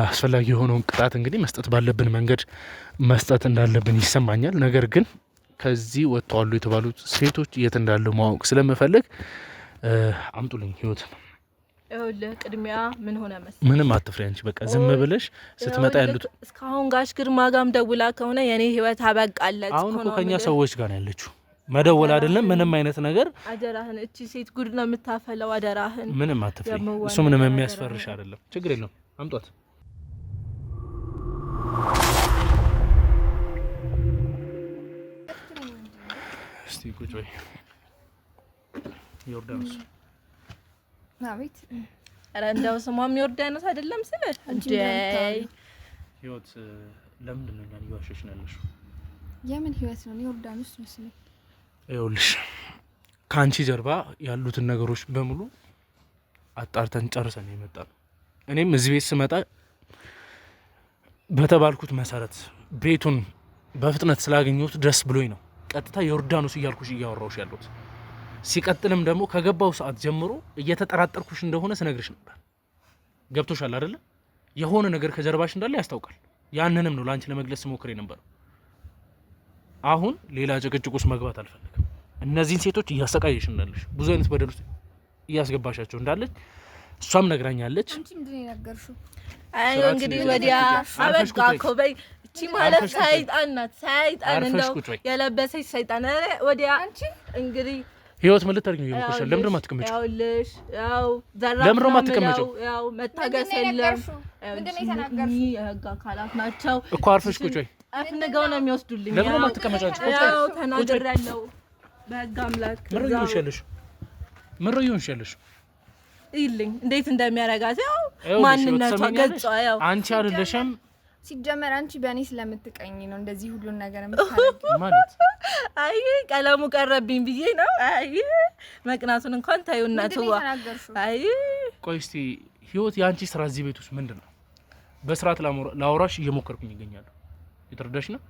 አስፈላጊ የሆነውን ቅጣት እንግዲህ መስጠት ባለብን መንገድ መስጠት እንዳለብን ይሰማኛል። ነገር ግን ከዚህ ወጥተዋሉ የተባሉት ሴቶች የት እንዳሉ ማወቅ ስለምፈልግ አምጡልኝ ህይወት። ይኸውልህ ቅድሚያ ምን ሆነ መሰለህ፣ ምንም አትፍሪ አንቺ። በቃ ዝም ብለሽ ስትመጣ ያሉት እስካሁን ጋሽ ግርማ ጋም ደውላ ከሆነ የኔ ህይወት አበቃለት። አሁን እኮ ከኛ ሰዎች ጋር ነው ያለችው። መደወል አይደለም ምንም አይነት ነገር። አደራህን፣ እቺ ሴት ጉድ ነው የምታፈለው። አደራህን፣ ምንም አትፍሪ። እሱ ምንም የሚያስፈርሽ አይደለም። ችግር የለውም። አምጧት። እስቲ ቁጭ በይ ዮርዳኖስ። አቤት። ኧረ እንደው ስሟም ዮርዳኖስ አይደለም ስለ እንዴ ህይወት። ለምንድን ነው እኛን እየዋሸሽ ነው ያለሽው? የምን ህይወት ነው? ዮርዳኖስ ነው ስለ። ይኸውልሽ ከአንቺ ጀርባ ያሉትን ነገሮች በሙሉ አጣርተን ጨርሰን የመጣ ነው። እኔም እዚህ ቤት ስመጣ በተባልኩት መሰረት ቤቱን በፍጥነት ስላገኘሁት ደስ ብሎኝ ነው ቀጥታ ዮርዳኖስ እያልኩሽ እያወራሁሽ ያለሁት። ሲቀጥልም ደግሞ ከገባው ሰዓት ጀምሮ እየተጠራጠርኩሽ እንደሆነ ስነግርሽ ነበር። ገብቶሻል አይደለ? የሆነ ነገር ከጀርባሽ እንዳለ ያስታውቃል። ያንንም ነው ላንቺ ለመግለጽ ሞክሬ ነበር። አሁን ሌላ ጭቅጭቅ ውስጥ መግባት አልፈልግም። እነዚህን ሴቶች እያሰቃየሽ እንዳለሽ፣ ብዙ አይነት በደል ውስጥ እያስገባሻቸው እንዳለች እሷም ነግራኛለች። አንቺ ምንድን ነው የነገርሽው? አይ እንግዲህ ወዲያ አበቃ እኮ በይ። እቺ ማለት ሰይጣን ናት። ሰይጣን እንደው የለበሰች ሰይጣን። ወዲያ አንቺ እንግዲህ ህይወት ምን ልታርጊ ነው የሞከርሽ? ለምን ነው የማትቀመጪው? ያውልሽ ያው ዘራፍ ለምን ነው የማትቀመጪው? ያው መታገስ የለም። ምንድን ነው የተናገርሽው? የህግ አካላት ናቸው እኮ። አርፈሽ ቁጭ በይ። አፍንገው ነው የሚወስዱልኝ። ለምን ነው የማትቀመጪው? ያው ተናግሬያለሁ። በህግ አምላክ ምን ነው ይሻለሽ? ምን ነው ይሻለሽ? ይልኝ እንዴት እንደሚያረጋት ያው ማንነቷ ገጿ ያው አንቺ አይደለሽም። ሲጀመር አንቺ በእኔ ስለምትቀኝ ነው እንደዚህ ሁሉን ነገር የምታረጊው ማለት። አይ ቀለሙ ቀረብኝ ብዬ ነው። አይ መቅናቱን እንኳን ታዩ እናትዋ። አይ ቆይ እስቲ ህይወት፣ የአንቺ ስራ እዚህ ቤት ውስጥ ምንድን ነው? በስርዓት ላውራሽ እየሞከርኩኝ ይገኛለሁ። የተረዳሽ ነው?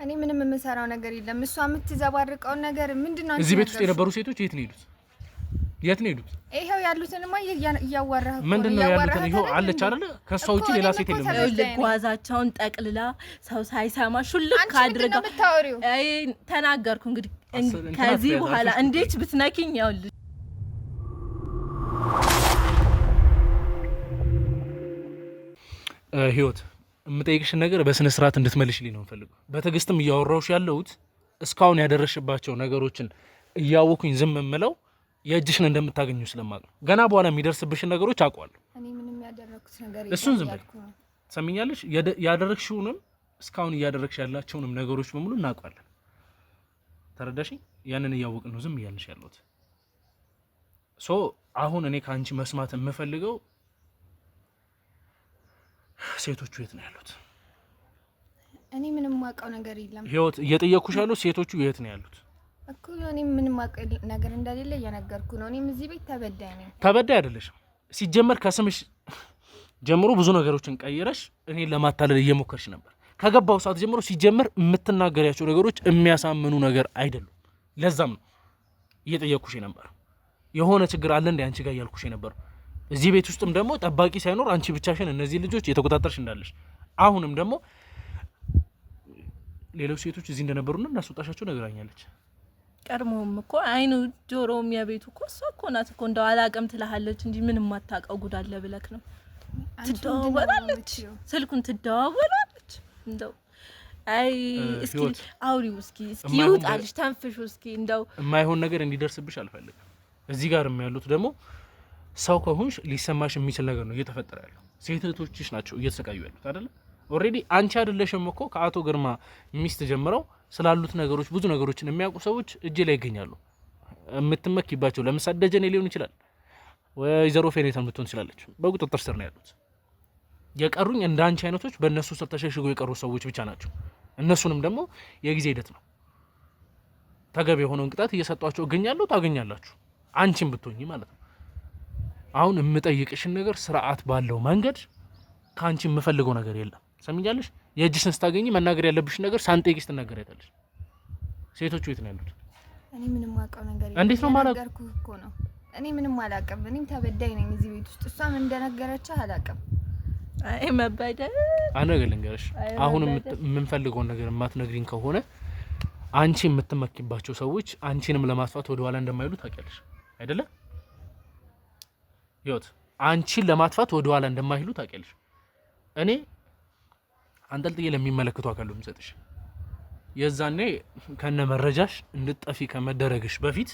እኔ ምንም የምሰራው ነገር የለም። እሷ የምትዘባርቀውን ነገር ምንድነው? እዚህ ቤት ውስጥ የነበሩ ሴቶች የት ነው ሄዱት? የት ነው ሄዱት? ይሄው ያሉትንማ እያዋራህ እኮ ምንድነው ያሉትን? ይሄው አለች አይደል? ከሷ ውጪ ሌላ ሴት የለም። ልጓዛቸውን ጠቅልላ ሰው ሳይሰማ ሹልክ አድርጋ አይ ተናገርኩ። እንግዲህ ከዚህ በኋላ እንዴት ብትነኪኝ ያውልሽ። ህይወት የምጠይቅሽን ነገር በስነ ስርዓት እንድትመልሽልኝ ነው የምፈልገው። በትዕግስትም እያወራሁሽ ያለሁት እስካሁን ያደረሽባቸው ነገሮችን እያወኩኝ ዝም የምለው የእጅሽን እንደምታገኙ ስለማውቅ ነው። ገና በኋላ የሚደርስብሽን ነገሮች አውቀዋለሁ። እኔ ምንም ያደረኩት ነገር እሱን ዝም በይ። ሰሚኛለሽ? ያደረግሽውንም እስካሁን እያደረግሽ ያላቸውንም ነገሮች በሙሉ እናውቃለን። ተረዳሽኝ? ያንን እያወቅን ነው ዝም እያልሽ ያለሁት። ሶ አሁን እኔ ከአንቺ መስማት የምፈልገው ሴቶቹ የት ነው ያሉት? እኔ ምንም ማውቀው ነገር የለም። ህይወት እየጠየኩሽ ያለው ሴቶቹ የት ነው ያሉት እኮ። እኔ ምንም ማውቀው ነገር እንደሌለ እየነገርኩ ነው። እኔም እዚህ ቤት ተበዳይ ነኝ። ተበዳይ አይደለሽም። ሲጀመር ከስምሽ ጀምሮ ብዙ ነገሮችን ቀይረሽ እኔን ለማታለል እየሞከርሽ ነበር። ከገባው ሰዓት ጀምሮ ሲጀመር የምትናገሪያቸው ነገሮች የሚያሳምኑ ነገር አይደሉም። ለዛም ነው እየጠየኩሽ ነበር። የሆነ ችግር አለ እንደ አንቺ ጋር እያልኩሽ ነበር። እዚህ ቤት ውስጥም ደግሞ ጠባቂ ሳይኖር አንቺ ብቻሽን እነዚህ ልጆች የተቆጣጠርሽ እንዳለሽ፣ አሁንም ደግሞ ሌሎች ሴቶች እዚህ እንደነበሩና እናስወጣሻቸው ነግራኛለች። ቀድሞም እኮ አይኑ ጆሮም የቤቱ እኮ እሷ እኮ ናት እኮ። እንደው አላቅም ትልሃለች እንጂ ምንም ማታውቀው ጉዳለ ብለክ ነው። ትደዋወላለች፣ ስልኩን ትደዋወላለች። እንደው አይ እስኪ አውሪው፣ እስኪ ይውጣልሽ፣ ተንፍሹ እስኪ። እንደው የማይሆን ነገር እንዲደርስብሽ አልፈልግም። እዚህ ጋር ያሉት ደግሞ ሰው ከሆንሽ ሊሰማሽ የሚችል ነገር ነው እየተፈጠረ ያለው። ሴት እህቶችሽ ናቸው እየተሰቃዩ ያሉት አይደለ? ኦልሬዲ አንቺ አይደለሽም እኮ ከአቶ ግርማ ሚስት ጀምረው ስላሉት ነገሮች ብዙ ነገሮችን የሚያውቁ ሰዎች እጅ ላይ ይገኛሉ። የምትመኪባቸው ለምሳሌ ደጀኔ ሊሆን ይችላል፣ ወይዘሮ ፌኔታን ልትሆን ትችላለች። በቁጥጥር ስር ነው ያሉት። የቀሩኝ እንደ አንቺ አይነቶች በእነሱ ስር ተሸሽገው የቀሩ ሰዎች ብቻ ናቸው። እነሱንም ደግሞ የጊዜ ሂደት ነው ተገቢ የሆነውን ቅጣት እየሰጧቸው እገኛለሁ። ታገኛላችሁ፣ አንቺም ብትሆኚ ማለት ነው። አሁን የምጠይቅሽን ነገር ስርዓት ባለው መንገድ ከአንቺ የምፈልገው ነገር የለም። ሰምኛለሽ? የእጅሽን ስታገኚ መናገር ያለብሽን ነገር ሳንጠይቅሽ ትናገሪያለሽ። ሴቶቹ የት ነው ያሉት? እኔ ምንም አውቀው ነገር የለም። እንዴት ነው ማለት እኮ ነው። እኔ ምንም አላውቅም። እኔም ተበዳይ ነኝ እዚህ ቤት ውስጥ። እሷም እንደነገረችህ አላውቅም። አይ መበደል አነገ ልንገርሽ። አሁን የምንፈልገውን ነገር የማትነግሪኝ ከሆነ አንቺ የምትመኪባቸው ሰዎች አንቺንም ለማጥፋት ወደ ኋላ እንደማይሉ ታውቂያለሽ አይደለ? ይወት አንቺን ለማጥፋት ወደ ኋላ እንደማይሉ ታውቂያለሽ። እኔ አንጠልጥዬ ለሚመለከቱ አካል ነው የምሰጥሽ። የዛኔ ከነ መረጃሽ እንድትጠፊ ከመደረግሽ በፊት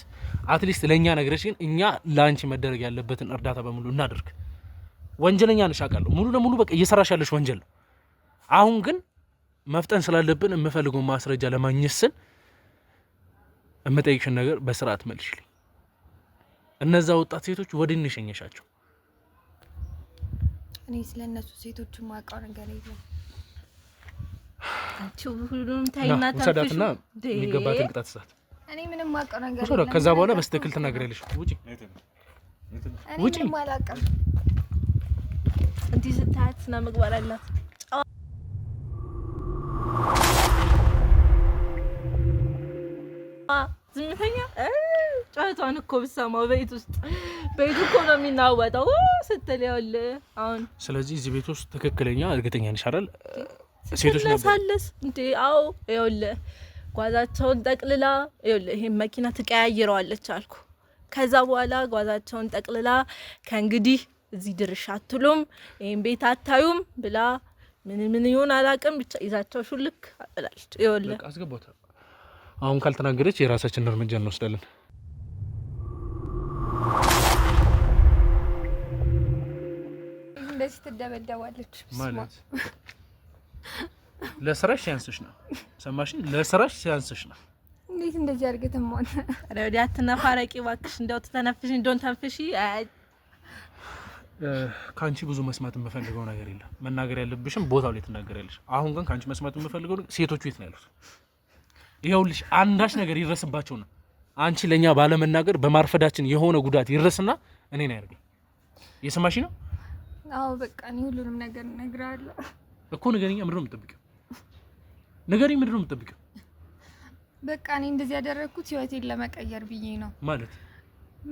አትሊስት ለኛ ነግረሽ ግን እኛ ላንቺ መደረግ ያለበትን እርዳታ በሙሉ እናድርግ። ወንጀለኛ ነሽ አውቃለሁ። ሙሉ ለሙሉ በቃ እየሰራሽ ያለሽ ወንጀል ነው። አሁን ግን መፍጠን ስላለብን የምፈልገው ማስረጃ ለማግኘት ስል የምጠይቅሽን ነገር በስርዓት መልሽልኝ። እነዛ ወጣት ሴቶች ወዲህ እንሸኘሻቸው። እኔ ስለነሱ ሴቶች ማውቀው ነገር የለም። አንቺ ሁሉም ታይና ተሰዳትና የሚገባትን ቅጣት ሰዓት እኔ ምንም ማውቀው ነገር የለም። ከዛ በኋላ በስትክክል ትናገሪያለሽ። ውጪ ውጪ። ምንም አላውቅም። እንዲህ ስታያት ስነ ምግባር አላት። ዝምተኛ ጨዋታውን እኮ ብሰማው ቤት ውስጥ ቤቱ እኮ ነው የሚናወጠው ስትል ይኸውልህ አሁን። ስለዚህ እዚህ ቤት ውስጥ ትክክለኛ እርግጠኛ ነሽ አይደል? ሴቶች ነሳለስ እንዴ? አዎ ይኸውልህ ጓዛቸውን ጠቅልላ ይኸውልህ ይሄን መኪና ትቀያይረዋለች አልኩ። ከዛ በኋላ ጓዛቸውን ጠቅልላ ከእንግዲህ እዚህ ድርሻ አትሉም፣ ይሄን ቤት አታዩም ብላ ምን ይሆን አላውቅም፣ ብቻ ይዛቸው ሹልክ አጥላለች። ይኸውልህ አስገባታ። አሁን ካልተናገረች የራሳችንን እርምጃ እንወስዳለን። እንደዚህ ትደበደባለች ማለት ለስራሽ ሲያንስሽ ነው። ሰማሽኝ? ለስራሽ ሲያንስሽ ነው። እንዴት እንደዚህ አድርገህ ማለት አረ ወዲያ አትነፋረቂ እባክሽ፣ እንደው ተነፍሽ እንደውን ተንፍሺ። ካንቺ ብዙ መስማት የምፈልገው ነገር የለም። መናገር ያለብሽም ቦታው ላይ ትናገሪያለሽ። አሁን ግን ካንቺ መስማት የምፈልገው ሴቶቹ የት ነው ያሉት? ይኸውልሽ አንዳች ነገር ይረስባቸው ነው። አንቺ ለኛ ባለመናገር በማርፈዳችን የሆነ ጉዳት ይረስና እኔን ያርገኝ። የሰማሽኝ ነው? አዎ በቃ እኔ ሁሉንም ነገር እነግርሃለሁ እኮ። ንገሪኝ፣ ምንድን ነው የምትጠብቂው? ንገሪኝ፣ ምንድን ነው የምትጠብቂው? በቃ እኔ እንደዚህ ያደረኩት ህይወቴን ለመቀየር ብዬ ነው ማለት።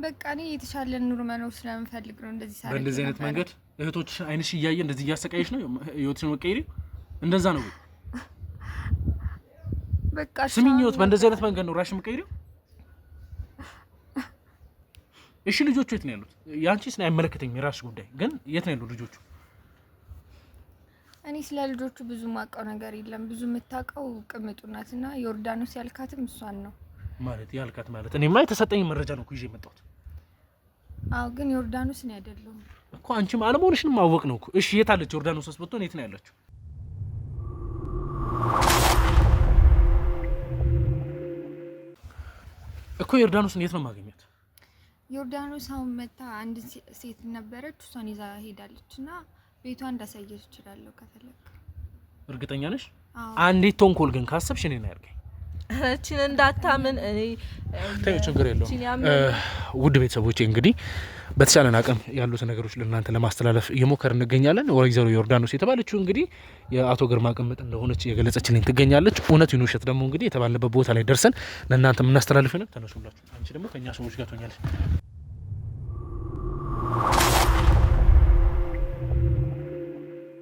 በቃ እኔ የተሻለ ኑሮ መኖር ስለምፈልግ ነው እንደዚህ ሳረግ። በእንደዚህ አይነት መንገድ እህቶችሽ አይንሽ እያየ እንደዚህ እያሰቃየሽ ነው ህይወትሽን መቀየር? እንደዛ ነው በቃ ስሚኝ፣ ህይወት በእንደዚህ አይነት መንገድ ነው ራስሽን መቀየር? እሺ ልጆቹ የት ነው ያሉት? ያንቺስ ነው አይመለከተኝም፣ የራስሽ ጉዳይ። ግን የት ነው ያሉት ልጆቹ? እኔ ስለ ልጆቹ ብዙ ማውቀው ነገር የለም። ብዙ የምታውቀው ቅምጡ ናትና ዮርዳኖስ ያልካትም እሷን ነው ማለት። ያልካት ማለት እኔማ የተሰጠኝ መረጃ ነው እኮ ይዤ የመጣሁት። አዎ ግን ዮርዳኖስ ነው አይደለም እኮ። አንቺም አለመሆንሽንም ማወቅ ነው እኮ። እሺ የት አለች ዮርዳኖስ? ብትሆን የት ነው ያለችው እኮ? ዮርዳኖስን የት ነው ማግኘት? ዮርዳኖስ አሁን መታ አንድ ሴት ነበረች፣ እሷን ይዛ ሄዳለች እና ቤቷ እንዳሳየች እችላለሁ ከፈለክ። እርግጠኛ ነሽ? አንዲት ተንኮል ግን ካሰብሽ እኔ ነው ያርገኝ። እቺን እንዳታምን እኔ ታዩ ችግር የለውም። ውድ ቤተሰቦቼ እንግዲህ በተቻለን አቅም ያሉትን ነገሮች ለእናንተ ለማስተላለፍ እየሞከርን እንገኛለን። ወይዘሮ ዮርዳኖስ የተባለችው እንግዲህ የአቶ ግርማ ቅምጥ እንደሆነች የገለጸችልኝ ትገኛለች። እውነት ይሁን ውሸት ደግሞ እንግዲህ የተባለበት ቦታ ላይ ደርሰን ለእናንተ የምናስተላልፍ ነው። ተነሱላችሁ። አንቺ ደግሞ ከኛ ሰዎች ጋር ትሆኛለሽ።